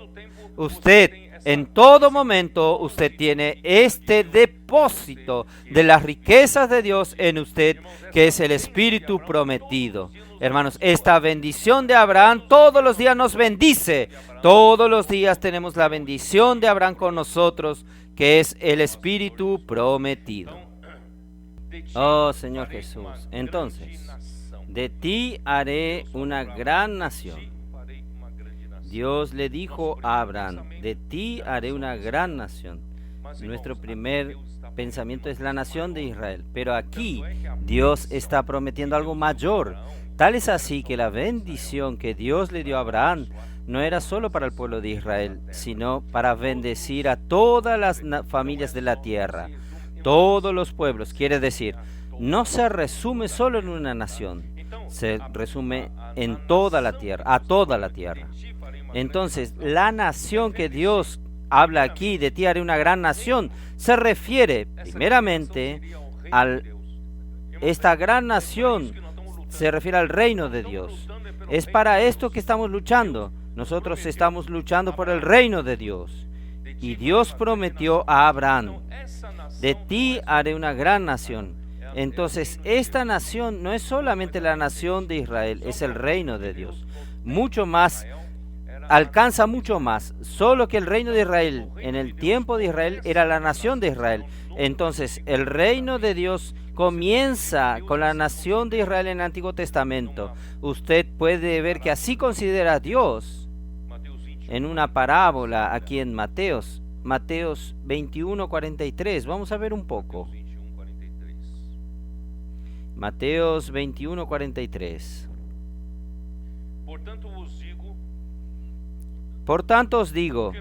Usted, en todo momento, usted tiene este depósito de las riquezas de Dios en usted, que es el Espíritu prometido. Hermanos, esta bendición de Abraham todos los días nos bendice. Todos los días tenemos la bendición de Abraham con nosotros, que es el Espíritu prometido. Oh Señor Jesús, entonces, de ti haré una gran nación. Dios le dijo a Abraham, de ti haré una gran nación. Nuestro primer pensamiento es la nación de Israel, pero aquí Dios está prometiendo algo mayor. Tal es así que la bendición que Dios le dio a Abraham no era solo para el pueblo de Israel, sino para bendecir a todas las familias de la tierra, todos los pueblos. Quiere decir, no se resume solo en una nación, se resume en toda la tierra, a toda la tierra. Entonces, la nación que Dios habla aquí, de ti haré una gran nación, se refiere primeramente a esta gran nación, se refiere al reino de Dios. Es para esto que estamos luchando. Nosotros estamos luchando por el reino de Dios. Y Dios prometió a Abraham, de ti haré una gran nación. Entonces, esta nación no es solamente la nación de Israel, es el reino de Dios. Mucho más, alcanza mucho más. Solo que el reino de Israel, en el tiempo de Israel, era la nación de Israel. Entonces, el reino de Dios comienza con la nación de Israel en el Antiguo Testamento. Usted puede ver que así considera a Dios en una parábola aquí en Mateos 21:43. Vamos a ver un poco. Mateos 21:43. Por tanto os digo,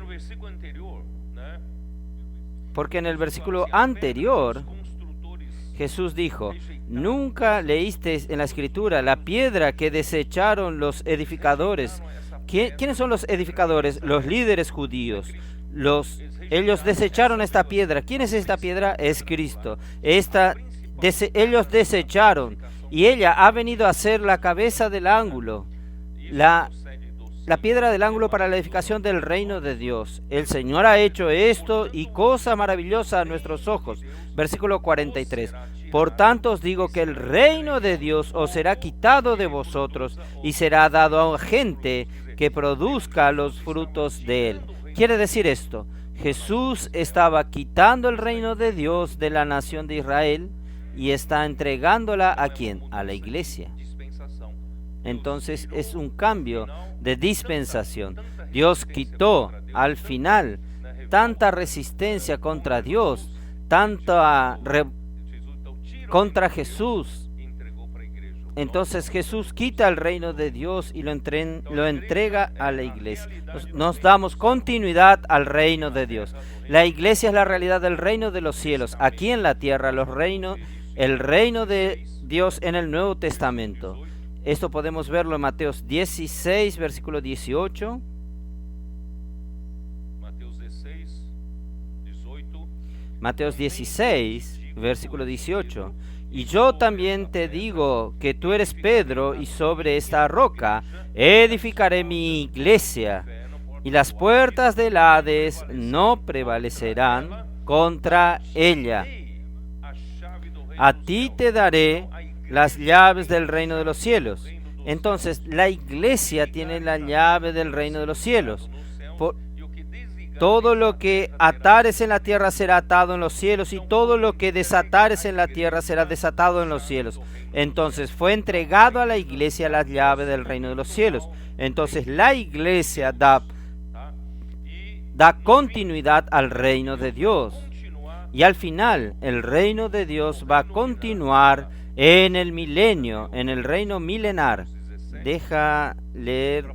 porque en el versículo anterior Jesús dijo, nunca leísteis en la Escritura la piedra que desecharon los edificadores. ¿Quiénes son los edificadores? Los líderes judíos. Ellos desecharon esta piedra. ¿Quién es esta piedra? Es Cristo. Ellos desecharon, y ella ha venido a ser la cabeza del ángulo, la piedra del ángulo para la edificación del reino de Dios. El Señor ha hecho esto y cosa maravillosa a nuestros ojos. Versículo 43. Por tanto os digo que el reino de Dios os será quitado de vosotros y será dado a gente que produzca los frutos de él. Quiere decir esto, Jesús estaba quitando el reino de Dios de la nación de Israel y está entregándola ¿a quién? A la iglesia. Entonces es un cambio de dispensación. Dios quitó al final tanta resistencia contra Dios, contra Jesús. Entonces Jesús quita el reino de Dios y lo entrega a la iglesia. Nos damos continuidad al reino de Dios. La iglesia es la realidad del reino de los cielos. Aquí en la tierra, el reino de Dios en el Nuevo Testamento. Esto podemos verlo en Mateos 16, versículo 18. Mateos 16, versículo 18. Y yo también te digo que tú eres Pedro, y sobre esta roca edificaré mi iglesia, y las puertas del Hades no prevalecerán contra ella. A ti te daré las llaves del reino de los cielos. Entonces, la iglesia tiene la llave del reino de los cielos. Todo lo que atares en la tierra será atado en los cielos, y todo lo que desatares en la tierra será desatado en los cielos. Entonces fue entregado a la iglesia la llave del reino de los cielos. Entonces la iglesia da continuidad al reino de Dios. Y al final el reino de Dios va a continuar en el milenio, en el reino milenar. Deja leer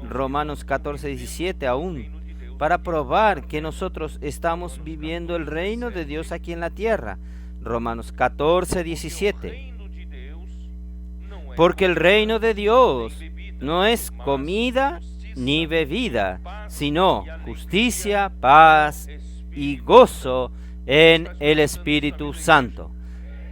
Romanos 14:17 aún, para probar que nosotros estamos viviendo el reino de Dios aquí en la tierra. Romanos 14:17. Porque el reino de Dios no es comida ni bebida, sino justicia, paz y gozo en el Espíritu Santo.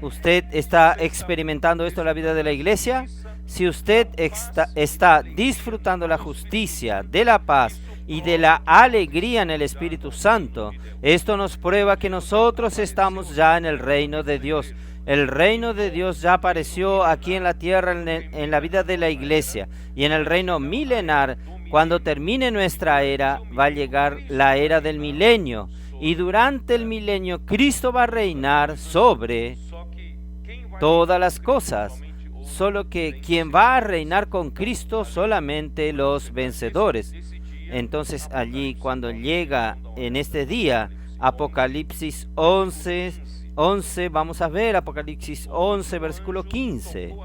¿Usted está experimentando esto en la vida de la iglesia? Si usted está disfrutando la justicia, de la paz y de la alegría en el Espíritu Santo, esto nos prueba que nosotros estamos ya en el reino de Dios. El reino de Dios ya apareció aquí en la tierra en la vida de la iglesia, y en el reino milenar, cuando termine nuestra era, va a llegar la era del milenio, y durante el milenio Cristo va a reinar sobre todas las cosas. Solo que quien va a reinar con Cristo, solamente los vencedores. Entonces allí, cuando llega en este día Apocalipsis 11, vamos a ver Apocalipsis 11, versículo 15.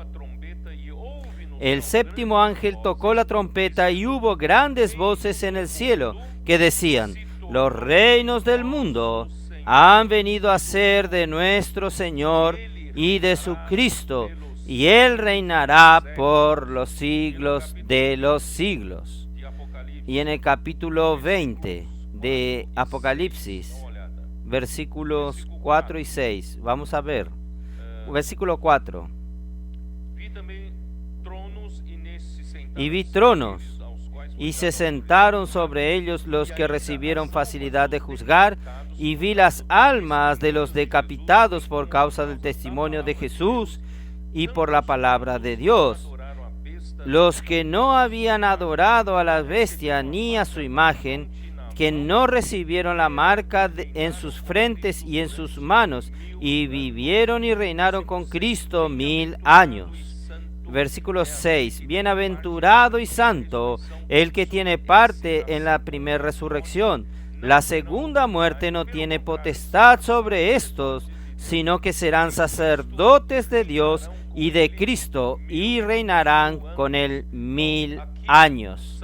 El séptimo ángel tocó la trompeta y hubo grandes voces en el cielo que decían: los reinos del mundo han venido a ser de nuestro Señor y de su Cristo, y Él reinará por los siglos de los siglos. Y en el capítulo 20 de Apocalipsis, versículos 4 y 6, vamos a ver. Versículo 4. Y vi tronos, y se sentaron sobre ellos los que recibieron facilidad de juzgar, y vi las almas de los decapitados por causa del testimonio de Jesús y por la palabra de Dios. Los que no habían adorado a la bestia ni a su imagen, que no recibieron la marca en sus frentes y en sus manos, y vivieron y reinaron con Cristo 1000 años. Versículo 6. Bienaventurado y santo el que tiene parte en la primera resurrección. La segunda muerte no tiene potestad sobre estos, sino que serán sacerdotes de Dios y de Cristo, y reinarán con él 1000 años.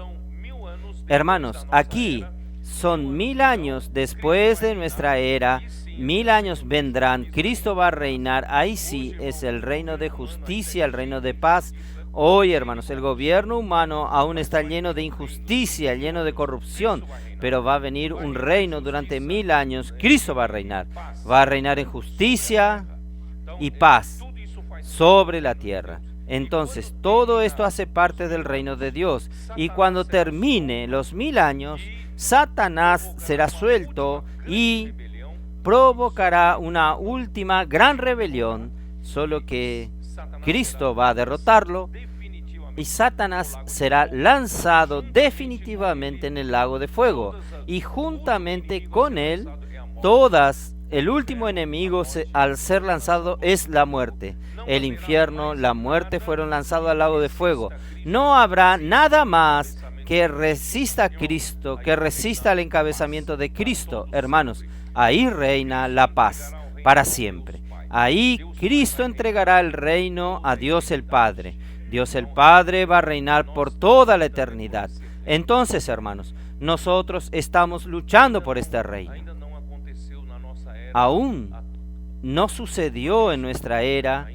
Hermanos, aquí son 1000 años después de nuestra era. 1000 años vendrán, Cristo va a reinar. Ahí sí es el reino de justicia, el reino de paz. Hoy, hermanos, el gobierno humano aún está lleno de injusticia, lleno de corrupción, pero va a venir un reino durante 1000 años. Cristo va a reinar en justicia y paz sobre la tierra. Entonces, todo esto hace parte del reino de Dios, y cuando termine los 1000 años, Satanás será suelto y provocará una última gran rebelión, solo que Cristo va a derrotarlo y Satanás será lanzado definitivamente en el lago de fuego, y juntamente con él el último enemigo al ser lanzado es la muerte. El infierno, la muerte fueron lanzados al lago de fuego. No habrá nada más que resista a Cristo, que resista al encabezamiento de Cristo. Hermanos, ahí reina la paz para siempre. Ahí Cristo entregará el reino a Dios el Padre. Dios el Padre va a reinar por toda la eternidad. Entonces, hermanos, nosotros estamos luchando por este reino. Aún no sucedió en nuestra era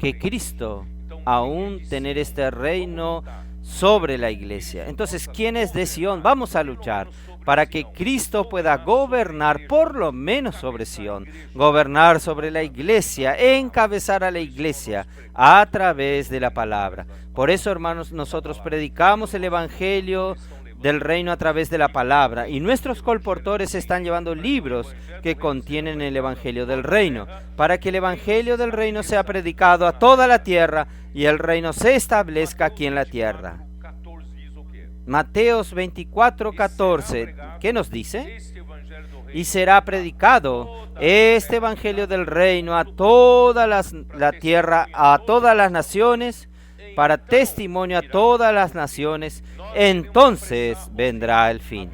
que Cristo aún tener este reino sobre la iglesia. Entonces, ¿quiénes de Sion? Vamos a luchar para que Cristo pueda gobernar por lo menos sobre Sion, gobernar sobre la iglesia, encabezar a la iglesia a través de la palabra. Por eso, hermanos, nosotros predicamos el evangelio del reino a través de la palabra, y nuestros colportores están llevando libros que contienen el evangelio del reino, para que el evangelio del reino sea predicado a toda la tierra y el reino se establezca aquí en la tierra. Mateos 24:14, ¿qué nos dice? Y será predicado este evangelio del reino a toda la tierra, a todas las naciones, para testimonio a todas las naciones, entonces vendrá el fin.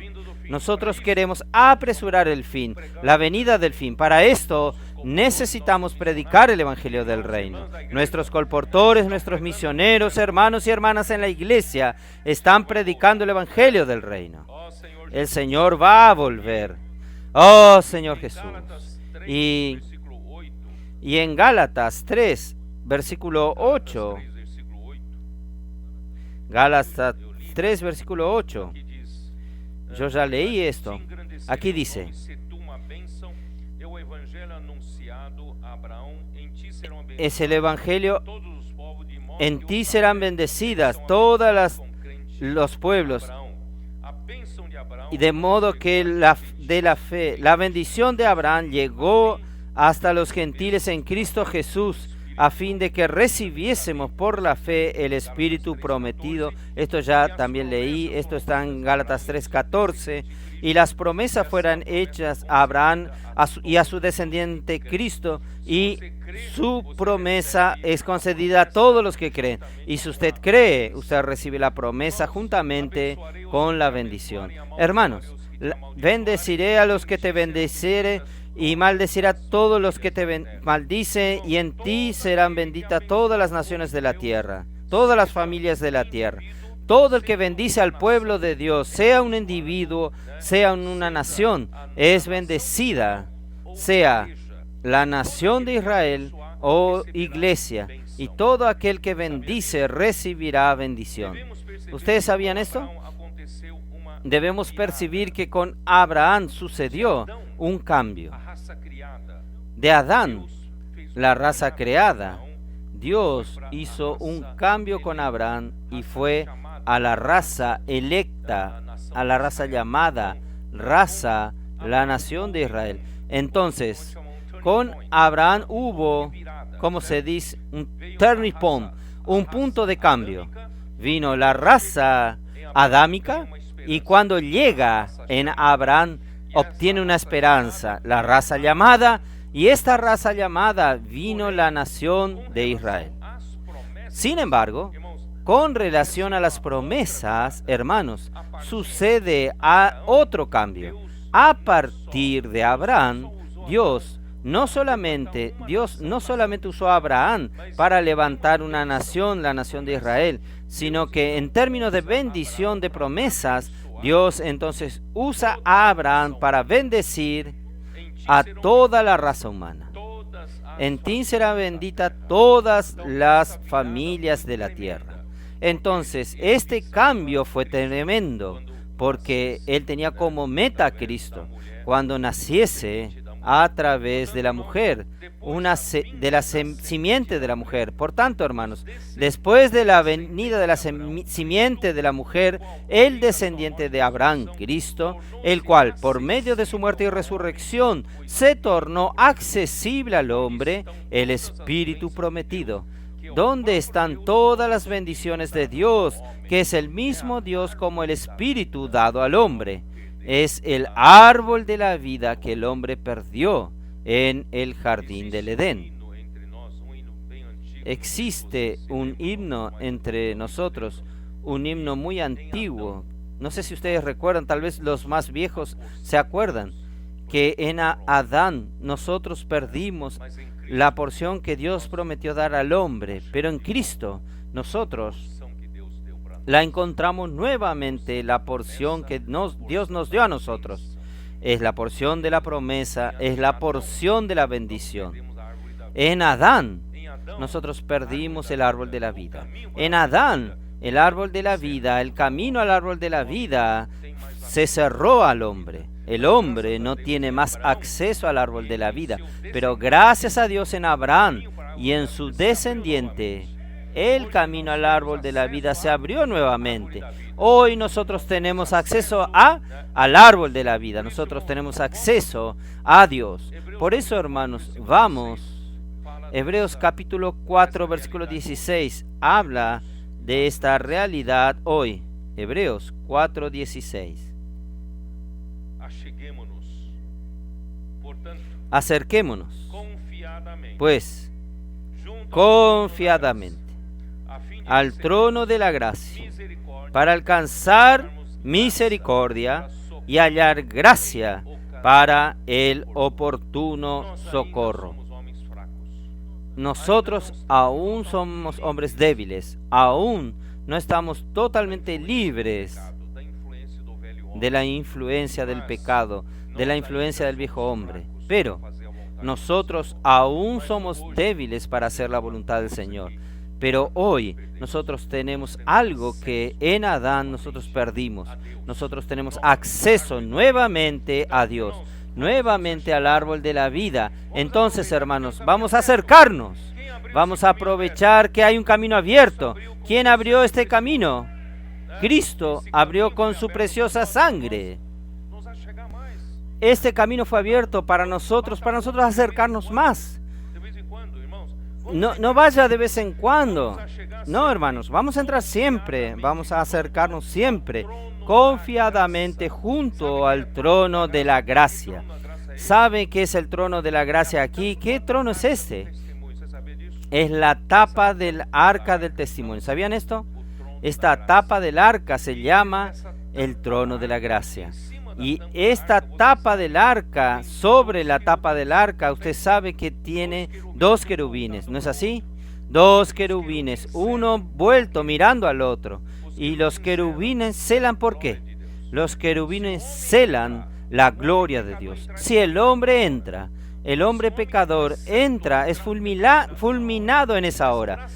Nosotros queremos apresurar el fin, la venida del fin. Para esto necesitamos predicar el evangelio del reino. Nuestros colportores, nuestros misioneros, hermanos y hermanas en la iglesia están predicando el evangelio del reino. El Señor va a volver. Oh, Señor Jesús. Y en Gálatas 3, versículo 8. Gálatas 3, versículo 8. Yo ya leí esto. Aquí dice: es el evangelio, en ti serán bendecidas todas los pueblos, y de modo que la bendición de Abraham llegó hasta los gentiles en Cristo Jesús, a fin de que recibiésemos por la fe el Espíritu prometido. Esto ya también leí, esto está en Gálatas 3:14. Y las promesas fueran hechas a Abraham y a su descendiente Cristo, y su promesa es concedida a todos los que creen. Y si usted cree, usted recibe la promesa juntamente con la bendición. Hermanos, bendeciré a los que te bendiciere, y maldecirá a todos los que te maldice, y en ti serán benditas todas las naciones de la tierra, todas las familias de la tierra. Todo el que bendice al pueblo de Dios, sea un individuo, sea una nación, es bendecida, sea la nación de Israel o iglesia, y todo aquel que bendice recibirá bendición. ¿Ustedes sabían esto? Debemos percibir que con Abraham sucedió un cambio. De Adán, la raza creada, Dios hizo un cambio con Abraham, y fue a la raza electa, a la raza llamada raza, la nación de Israel. Entonces, con Abraham hubo, como se dice, un turning point, un punto de cambio. Vino la raza adámica y cuando llega en Abraham obtiene una esperanza, la raza llamada, y esta raza llamada vino la nación de Israel. Sin embargo, con relación a las promesas, hermanos, sucede otro cambio. A partir de Abraham, Dios no solamente usó a Abraham para levantar una nación, la nación de Israel, sino que en términos de bendición de promesas, Dios entonces usa a Abraham para bendecir a toda la raza humana. En ti será bendita todas las familias de la tierra. Entonces, este cambio fue tremendo, porque él tenía como meta a Cristo cuando naciese a través de la mujer, de la simiente de la mujer. Por tanto, hermanos, después de la venida de la simiente de la mujer, el descendiente de Abraham, Cristo, el cual por medio de su muerte y resurrección se tornó accesible al hombre, el Espíritu prometido, donde están todas las bendiciones de Dios, que es el mismo Dios como el Espíritu dado al hombre. Es el árbol de la vida que el hombre perdió en el jardín del Edén. Existe un himno entre nosotros, un himno muy antiguo. No sé si ustedes recuerdan, tal vez los más viejos se acuerdan, que en Adán nosotros perdimos la porción que Dios prometió dar al hombre, pero en Cristo nosotros la encontramos nuevamente, la porción que Dios nos dio a nosotros. Es la porción de la promesa, es la porción de la bendición. En Adán nosotros perdimos el árbol de la vida. En Adán, el árbol de la vida, el camino al árbol de la vida se cerró al hombre. El hombre no tiene más acceso al árbol de la vida, pero gracias a Dios en Abraham y en su descendiente, el camino al árbol de la vida se abrió nuevamente. Hoy nosotros tenemos acceso al árbol de la vida. Nosotros tenemos acceso a Dios. Por eso, hermanos, vamos. Hebreos capítulo 4, versículo 16, habla de esta realidad hoy. Hebreos 4, 16. Acerquémonos, pues, confiadamente al trono de la gracia, para alcanzar misericordia y hallar gracia para el oportuno socorro. Nosotros aún somos hombres débiles, aún no estamos totalmente libres de la influencia del pecado, de la influencia del viejo hombre, pero nosotros aún somos débiles para hacer la voluntad del Señor. Pero hoy nosotros tenemos algo que en Adán nosotros perdimos. Nosotros tenemos acceso nuevamente a Dios, nuevamente al árbol de la vida. Entonces, hermanos, vamos a acercarnos. Vamos a aprovechar que hay un camino abierto. ¿Quién abrió este camino? Cristo abrió con su preciosa sangre. Este camino fue abierto para nosotros acercarnos más. No vaya de vez en cuando. No, hermanos, vamos a entrar siempre, vamos a acercarnos siempre, confiadamente junto al trono de la gracia. ¿Sabe qué es el trono de la gracia aquí? ¿Qué trono es este? Es la tapa del arca del testimonio. ¿Sabían esto? Esta tapa del arca se llama el trono de la gracia. Y esta tapa del arca, sobre la tapa del arca, usted sabe que tiene dos querubines, ¿no es así? Dos querubines, uno vuelto mirando al otro. Y los querubines celan, ¿por qué? Los querubines celan la gloria de Dios. Si el hombre entra, el hombre pecador entra, es fulminado en esa hora.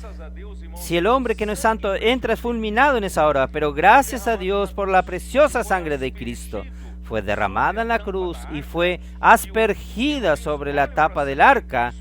Si el hombre que no es santo entra, es fulminado en esa hora. Pero gracias a Dios por la preciosa sangre de Cristo, fue derramada en la cruz y fue aspergida sobre la tapa del arca.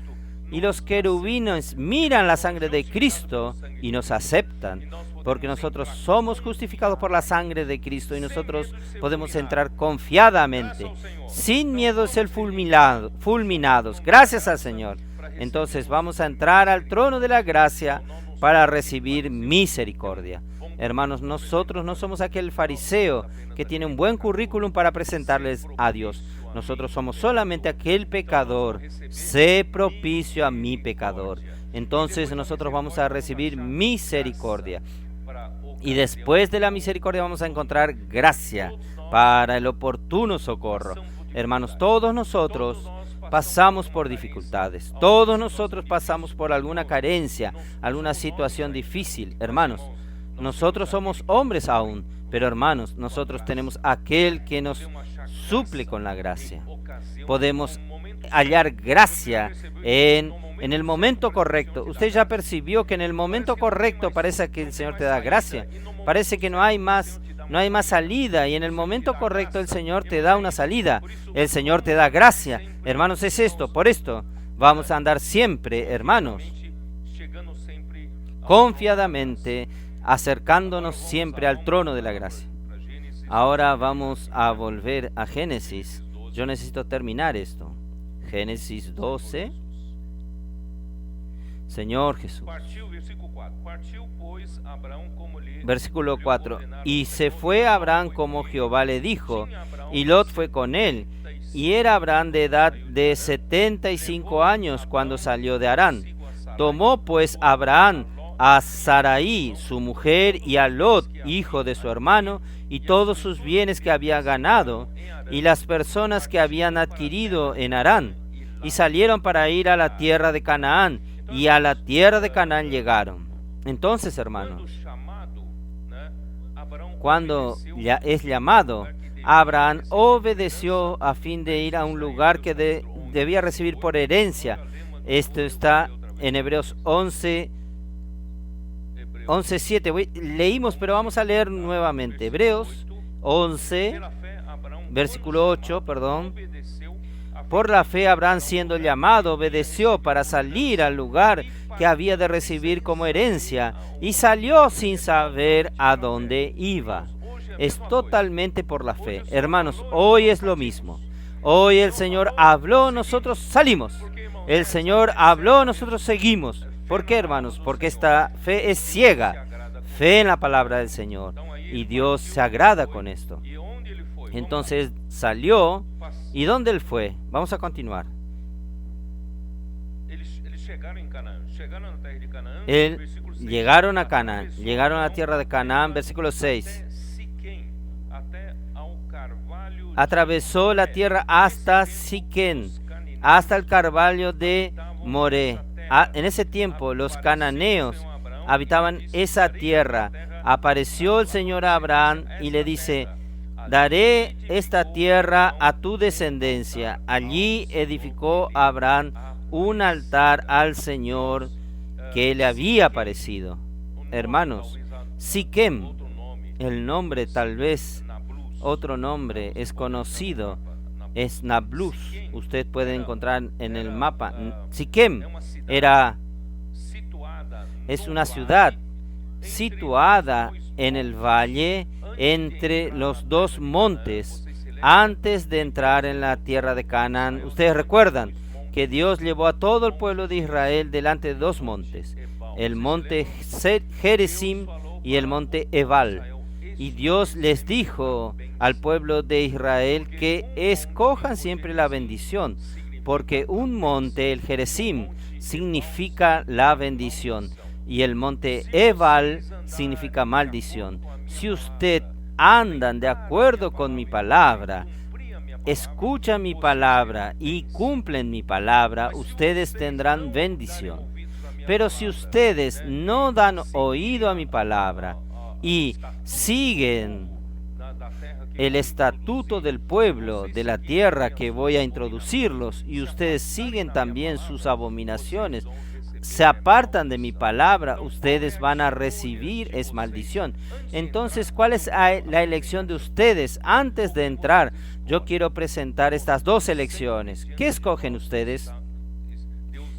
y los querubines miran la sangre de Cristo y nos aceptan, porque nosotros somos justificados por la sangre de Cristo y nosotros podemos entrar confiadamente, sin miedo de ser fulminados. Gracias al Señor. Entonces vamos a entrar al trono de la gracia para recibir misericordia. Hermanos, nosotros no somos aquel fariseo que tiene un buen currículum para presentarles a Dios. Nosotros somos solamente aquel pecador. Sé propicio a mi pecador. Entonces nosotros vamos a recibir misericordia. Y después de la misericordia vamos a encontrar gracia para el oportuno socorro. Hermanos, todos nosotros pasamos por dificultades. Todos nosotros pasamos por alguna carencia, alguna situación difícil. Hermanos, nosotros somos hombres aún, pero hermanos, nosotros tenemos aquel que nos suple con la gracia. Podemos hallar gracia en el momento correcto. Usted ya percibió que en el momento correcto parece que el Señor te da gracia. Parece que no hay más salida, y en el momento correcto el Señor te da una salida. El Señor te da gracia. Hermanos, es esto. Por esto vamos a andar siempre, hermanos, confiadamente, acercándonos siempre al trono de la gracia. Ahora vamos a volver a Génesis. Yo necesito terminar esto. Génesis 12. Señor Jesús. Versículo 4. Y se fue Abraham como Jehová le dijo, y Lot fue con él. Y era Abraham de edad de 75 años cuando salió de Harán. Tomó pues Abraham a Sarai, su mujer, y a Lot, hijo de su hermano, y todos sus bienes que había ganado, y las personas que habían adquirido en Harán, y salieron para ir a la tierra de Canaán, y a la tierra de Canaán llegaron. Entonces, hermanos, cuando ya es llamado, Abraham obedeció a fin de ir a un lugar que debía recibir por herencia. Esto está en Hebreos 11:7. Leímos, pero vamos a leer nuevamente. Hebreos 11, versículo 8, perdón. Por la fe Abraham, siendo llamado, obedeció para salir al lugar que había de recibir como herencia, y salió sin saber a dónde iba. Es totalmente por la fe. Hermanos, hoy es lo mismo. Hoy el Señor habló, nosotros salimos. El Señor habló, nosotros seguimos. ¿Por qué, hermanos? Porque esta fe es ciega. Fe en la palabra del Señor. Y Dios se agrada con esto. Entonces salió. ¿Y dónde él fue? Vamos a continuar. Llegaron a Canaán. Llegaron a la tierra de Canaán. Versículo 6. Atravesó la tierra hasta Siquén, hasta el Carvalho de Moré. En ese tiempo los cananeos habitaban esa tierra. Apareció el Señor a Abraham y le dice: daré esta tierra a tu descendencia. Allí edificó Abraham un altar al Señor que le había aparecido. Hermanos, Siquem, el nombre, tal vez otro nombre es conocido, es Nablus. Usted puede encontrar en el mapa. Siquem es una ciudad situada en el valle entre los dos montes, antes de entrar en la tierra de Canaán. Ustedes recuerdan que Dios llevó a todo el pueblo de Israel delante de dos montes, el monte Gerizim y el monte Ebal. Y Dios les dijo al pueblo de Israel que escojan siempre la bendición, porque un monte, el Gerizim, significa la bendición, y el monte Ebal significa maldición. Si usted andan de acuerdo con mi palabra, escuchan mi palabra y cumplen mi palabra, ustedes tendrán bendición. Pero si ustedes no dan oído a mi palabra y siguen el estatuto del pueblo de la tierra que voy a introducirlos, y ustedes siguen también sus abominaciones, se apartan de mi palabra, ustedes van a recibir es maldición. Entonces, ¿cuál es la elección de ustedes? Antes de entrar, yo quiero presentar estas dos elecciones. ¿Qué escogen ustedes?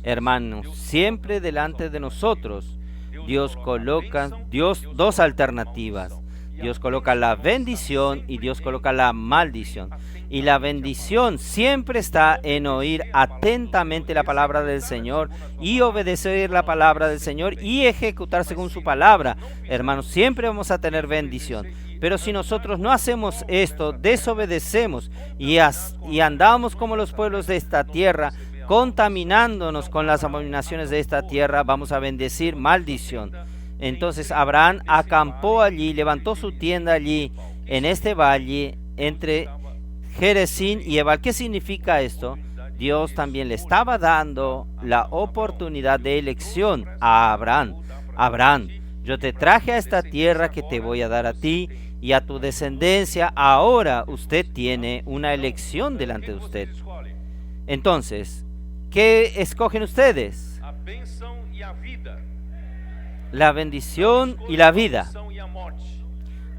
Hermanos, siempre delante de nosotros Dios coloca dos alternativas. Dios coloca la bendición y Dios coloca la maldición. Y la bendición siempre está en oír atentamente la palabra del Señor y obedecer la palabra del Señor y ejecutar según su palabra. Hermanos, siempre vamos a tener bendición. Pero si nosotros no hacemos esto, desobedecemos y andamos como los pueblos de esta tierra, contaminándonos con las abominaciones de esta tierra, vamos a bendecir maldición. Entonces Abraham acampó allí, levantó su tienda allí, en este valle, entre Jerezín y Ebal. ¿Qué significa esto? Dios también le estaba dando la oportunidad de elección a Abraham. Abraham, yo te traje a esta tierra que te voy a dar a ti y a tu descendencia. Ahora usted tiene una elección delante de usted. Entonces, ¿qué escogen ustedes? La bendición y la vida.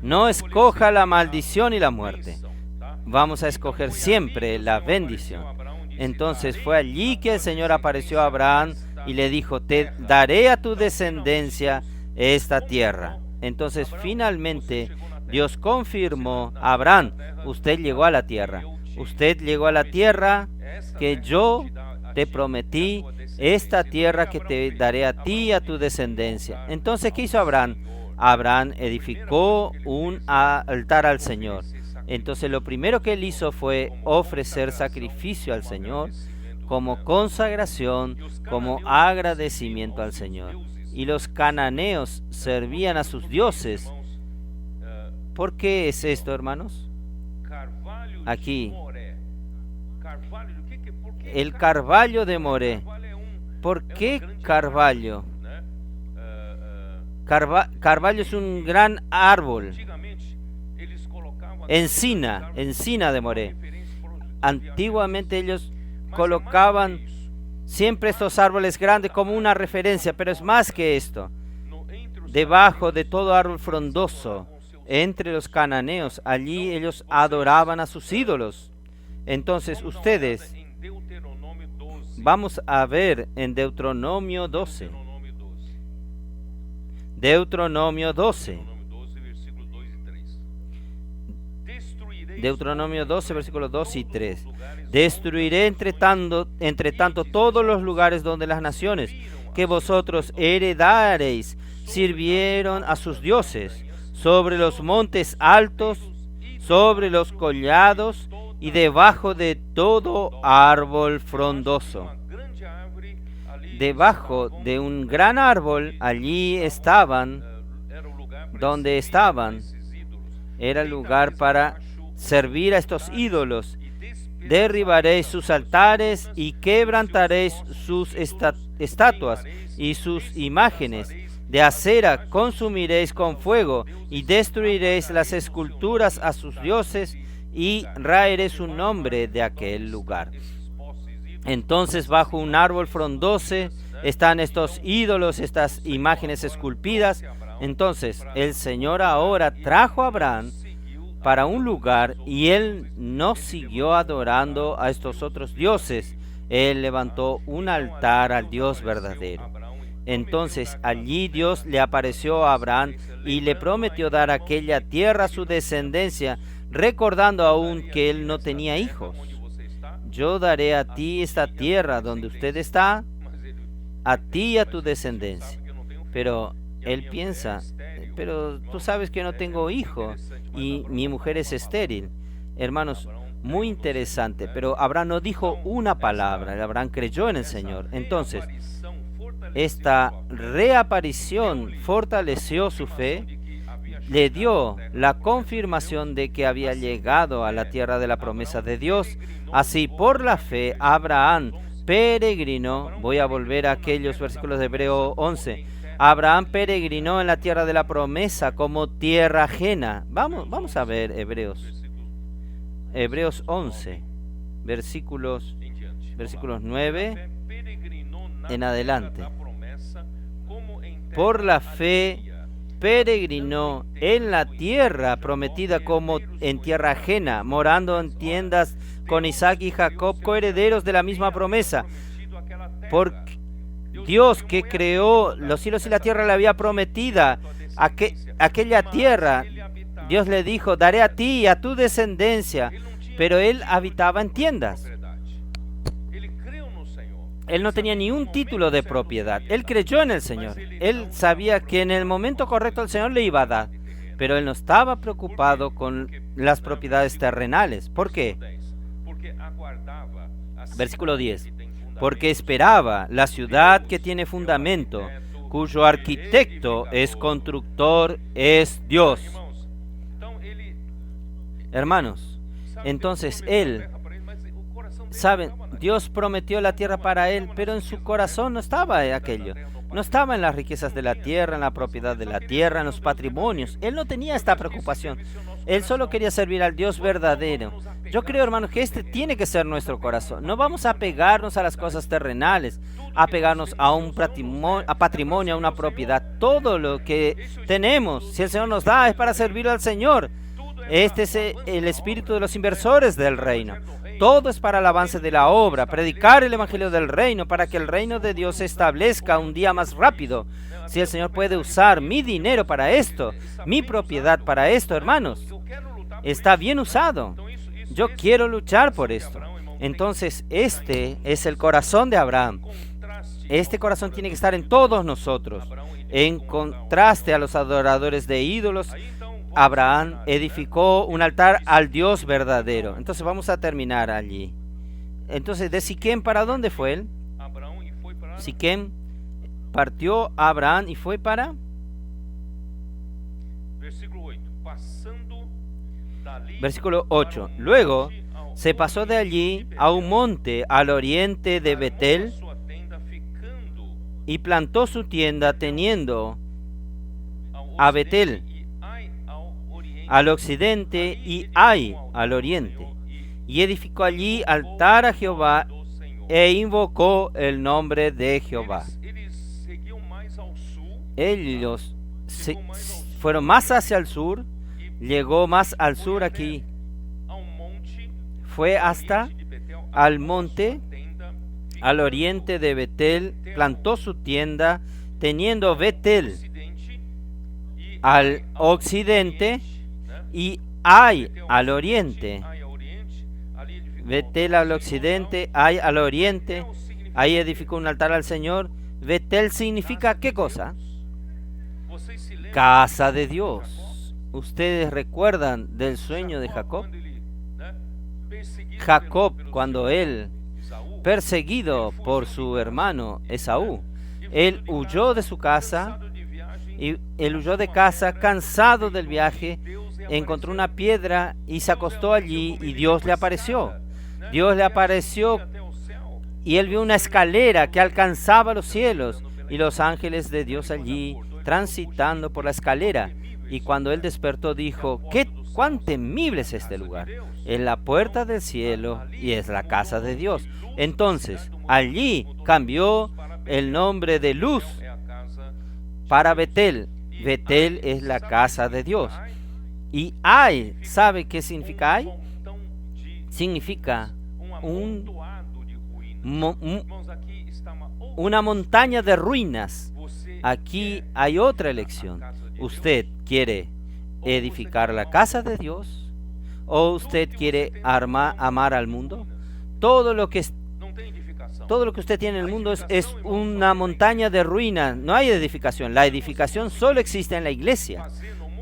No escoja la maldición y la muerte. Vamos a escoger siempre la bendición. Entonces fue allí que el Señor apareció a Abraham y le dijo: te daré a tu descendencia esta tierra. Entonces finalmente Dios confirmó: Abraham, usted llegó a la tierra. Usted llegó a la tierra que yo te prometí, esta tierra que te daré a ti y a tu descendencia. Entonces, ¿qué hizo Abraham? Abraham edificó un altar al Señor. Entonces, lo primero que él hizo fue ofrecer sacrificio al Señor como consagración, como agradecimiento al Señor. Y los cananeos servían a sus dioses. ¿Por qué es esto, hermanos? Aquí, el carvalho de Moré. ¿Por qué carvalho? Carvalho es un gran árbol. Encina de Moré. Antiguamente ellos colocaban siempre estos árboles grandes como una referencia, pero es más que esto. Debajo de todo árbol frondoso, entre los cananeos, allí ellos adoraban a sus ídolos. Entonces ustedes, vamos a ver en Deuteronomio 12. Deuteronomio 12. Deuteronomio 12, versículos 2 y 3. Destruiré entre tanto todos los lugares donde las naciones que vosotros heredareis sirvieron a sus dioses, sobre los montes altos, sobre los collados y debajo de todo árbol frondoso. Debajo de un gran árbol, allí estaban, donde estaban, era el lugar para servir a estos ídolos. Derribaréis sus altares y quebrantaréis sus estatuas y sus imágenes. De acera consumiréis con fuego y destruiréis las esculturas a sus dioses y raeré su nombre de aquel lugar. Entonces bajo un árbol frondoso están estos ídolos, estas imágenes esculpidas. Entonces el Señor ahora trajo a Abraham para un lugar y él no siguió adorando a estos otros dioses. Él levantó un altar al Dios verdadero. Entonces allí Dios le apareció a Abraham y le prometió dar aquella tierra a su descendencia, recordando aún que él no tenía hijos. Yo daré a ti esta tierra donde usted está, a ti y a tu descendencia. Pero él piensa: pero tú sabes que no tengo hijo y mi mujer es estéril. Hermanos, muy interesante, pero Abraham no dijo una palabra. Abraham creyó en el Señor. Entonces, esta reaparición fortaleció su fe, le dio la confirmación de que había llegado a la tierra de la promesa de Dios. Así, por la fe, Abraham peregrinó. Voy a volver a aquellos versículos de Hebreo 11. Abraham peregrinó en la tierra de la promesa como tierra ajena. Vamos a ver Hebreos 11, versículos 9 en adelante. Por la fe peregrinó en la tierra prometida como en tierra ajena, morando en tiendas con Isaac y Jacob, coherederos de la misma promesa, Dios que creó los cielos y la tierra le había prometido aquella tierra. Dios le dijo: daré a ti y a tu descendencia, pero él habitaba en tiendas. Él no tenía ni un título de propiedad. Él creyó en el Señor. Él sabía que en el momento correcto el Señor le iba a dar, pero él no estaba preocupado con las propiedades terrenales. ¿Por qué? Versículo 10. Porque esperaba la ciudad que tiene fundamento, cuyo arquitecto es constructor, es Dios. Hermanos, entonces él, saben, Dios prometió la tierra para él, pero en su corazón no estaba aquello. No estaba en las riquezas de la tierra, en la propiedad de la tierra, en los patrimonios. Él no tenía esta preocupación. Él solo quería servir al Dios verdadero. Yo creo, hermanos, que este tiene que ser nuestro corazón. No vamos a apegarnos a las cosas terrenales, a apegarnos a un patrimonio, a una propiedad. Todo lo que tenemos, si el Señor nos da, es para servir al Señor. Este es el espíritu de los inversores del reino. Todo es para el avance de la obra, predicar el evangelio del reino para que el reino de Dios se establezca un día más rápido. Si el Señor puede usar mi dinero para esto, mi propiedad para esto, hermanos, está bien usado. Yo quiero luchar por esto. Entonces, este es el corazón de Abraham. Este corazón tiene que estar en todos nosotros. En contraste a los adoradores de ídolos, Abraham edificó un altar al Dios verdadero. Entonces vamos a terminar allí. Entonces, de Siquem, ¿para dónde fue él? Siquem partió a Abraham y fue para... Versículo 8. Luego se pasó de allí a un monte al oriente de Betel y plantó su tienda teniendo a Betel al occidente y Ai al oriente, y edificó allí altar a Jehová e invocó el nombre de Jehová. Ellos fueron más hacia el sur, llegó más al sur aquí, fue hasta al monte al oriente de Betel, plantó su tienda teniendo Betel al occidente y Ai al oriente. Betel al occidente, Ai al oriente. Ahí edificó un altar al Señor. Betel significa ¿qué cosa? Casa de Dios. ¿Ustedes recuerdan del sueño de Jacob? Jacob, cuando él, perseguido por su hermano Esaú, él huyó de su casa, y él huyó de casa cansado del viaje, encontró una piedra y se acostó allí, y Dios le apareció. Dios le apareció y él vio una escalera que alcanzaba los cielos y los ángeles de Dios allí transitando por la escalera. Y cuando él despertó dijo: cuán temible es este lugar. Es la puerta del cielo y es la casa de Dios. Entonces allí cambió el nombre de Luz para Betel. Betel es la casa de Dios. Y Ai, ¿sabe qué significa Ai? Significa una montaña de ruinas. Aquí hay otra elección. ¿Usted quiere edificar la casa de Dios o usted quiere amar al mundo? Todo lo que usted tiene en el mundo es una montaña de ruinas. No hay edificación. La edificación solo existe en la iglesia.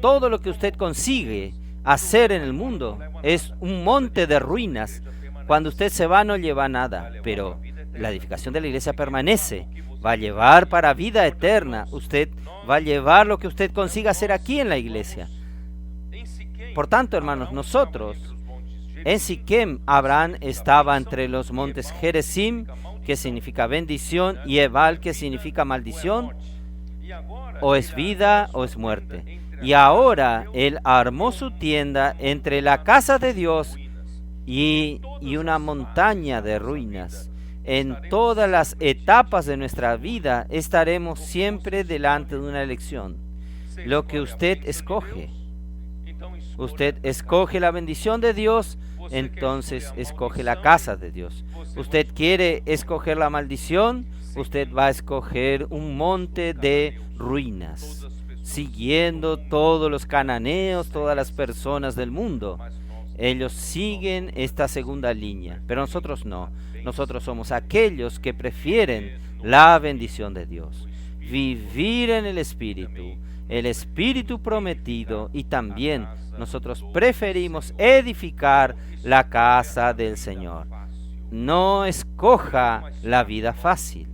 Todo lo que usted consigue hacer en el mundo es un monte de ruinas. Cuando usted se va no lleva nada, pero la edificación de la iglesia permanece. Va a llevar para vida eterna. Usted va a llevar lo que usted consiga hacer aquí en la iglesia. Por tanto, hermanos, nosotros en Siquem, Abraham estaba entre los montes Gerizim, que significa bendición, y Ebal, que significa maldición. O es vida o es muerte. Y ahora él armó su tienda entre la casa de Dios y una montaña de ruinas. En todas las etapas de nuestra vida estaremos siempre delante de una elección. Lo que usted escoge. Usted escoge la bendición de Dios, entonces escoge la casa de Dios. Usted quiere escoger la maldición, usted va a escoger un monte de ruinas, siguiendo todos los cananeos, todas las personas del mundo. Ellos siguen esta segunda línea, pero nosotros no. Nosotros somos aquellos que prefieren la bendición de Dios, vivir en el Espíritu prometido, y también nosotros preferimos edificar la casa del Señor. No escoja la vida fácil.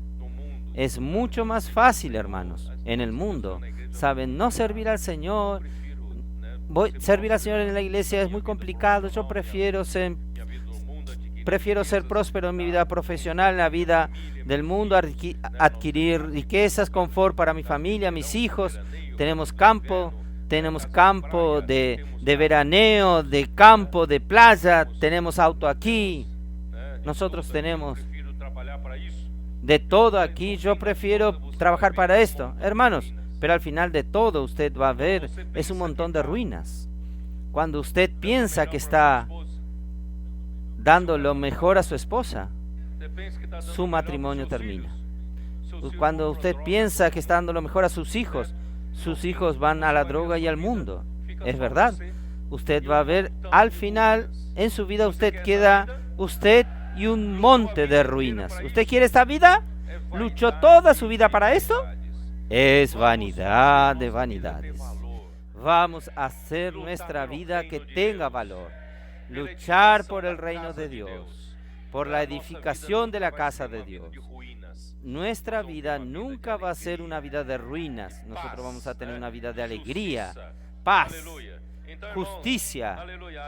Es mucho más fácil, hermanos, en el mundo. Saben, no servir al Señor. Servir al Señor en la iglesia es muy complicado. Yo prefiero ser próspero en mi vida profesional, en la vida del mundo, adquirir riquezas, confort para mi familia, mis hijos. Tenemos campo de veraneo, de campo, de playa, tenemos auto aquí. Nosotros tenemos de todo aquí. Yo prefiero trabajar para esto, hermanos. Pero al final de todo usted va a ver, es un montón de ruinas. Cuando usted piensa que está dando lo mejor a su esposa, su matrimonio termina. Cuando usted piensa que está dando lo mejor a sus hijos van a la droga y al mundo. Es verdad. Usted va a ver, al final, en su vida usted y un monte de ruinas. ¿Usted quiere esta vida? ¿Luchó toda su vida para esto? Es vanidad de vanidades. Vamos a hacer nuestra vida que tenga valor. Luchar por el reino de Dios, por la edificación de la casa de Dios. Nuestra vida nunca va a ser una vida de ruinas. Nosotros vamos a tener una vida de alegría, paz, justicia.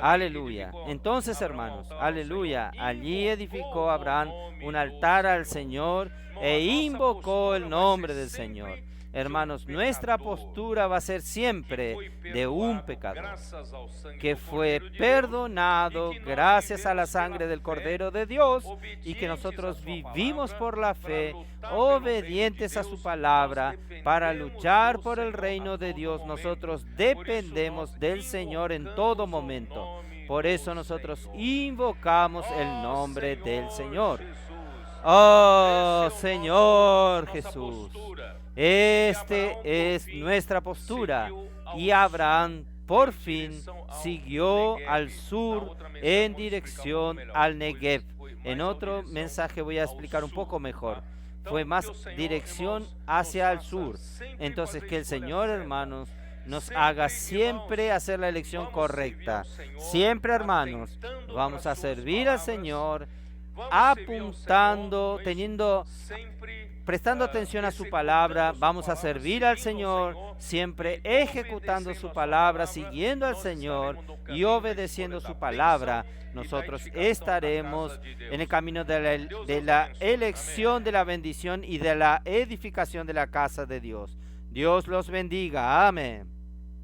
Aleluya. Entonces, hermanos, aleluya. Allí edificó Abraham un altar al Señor e invocó el nombre del Señor. Hermanos, nuestra postura va a ser siempre de un pecador que fue perdonado gracias a la sangre del Cordero de Dios, y que nosotros vivimos por la fe, obedientes a su palabra, para luchar por el reino de Dios. Nosotros dependemos del Señor en todo momento. Por eso nosotros invocamos el nombre del Señor. Oh, Señor Jesús. Este es nuestra postura. Y Abraham por fin siguió al sur en dirección al Negev. En otro mensaje voy a explicar un poco mejor. Fue más dirección hacia el sur. Entonces, que el Señor, hermanos, nos haga siempre hacer la elección correcta. Siempre, hermanos, vamos a servir al Señor apuntando, prestando atención a su palabra. Vamos a servir al Señor, siempre ejecutando su palabra, siguiendo al Señor y obedeciendo su palabra. Nosotros estaremos en el camino de la elección, de la bendición y de la edificación de la casa de Dios. Dios los bendiga. Amén.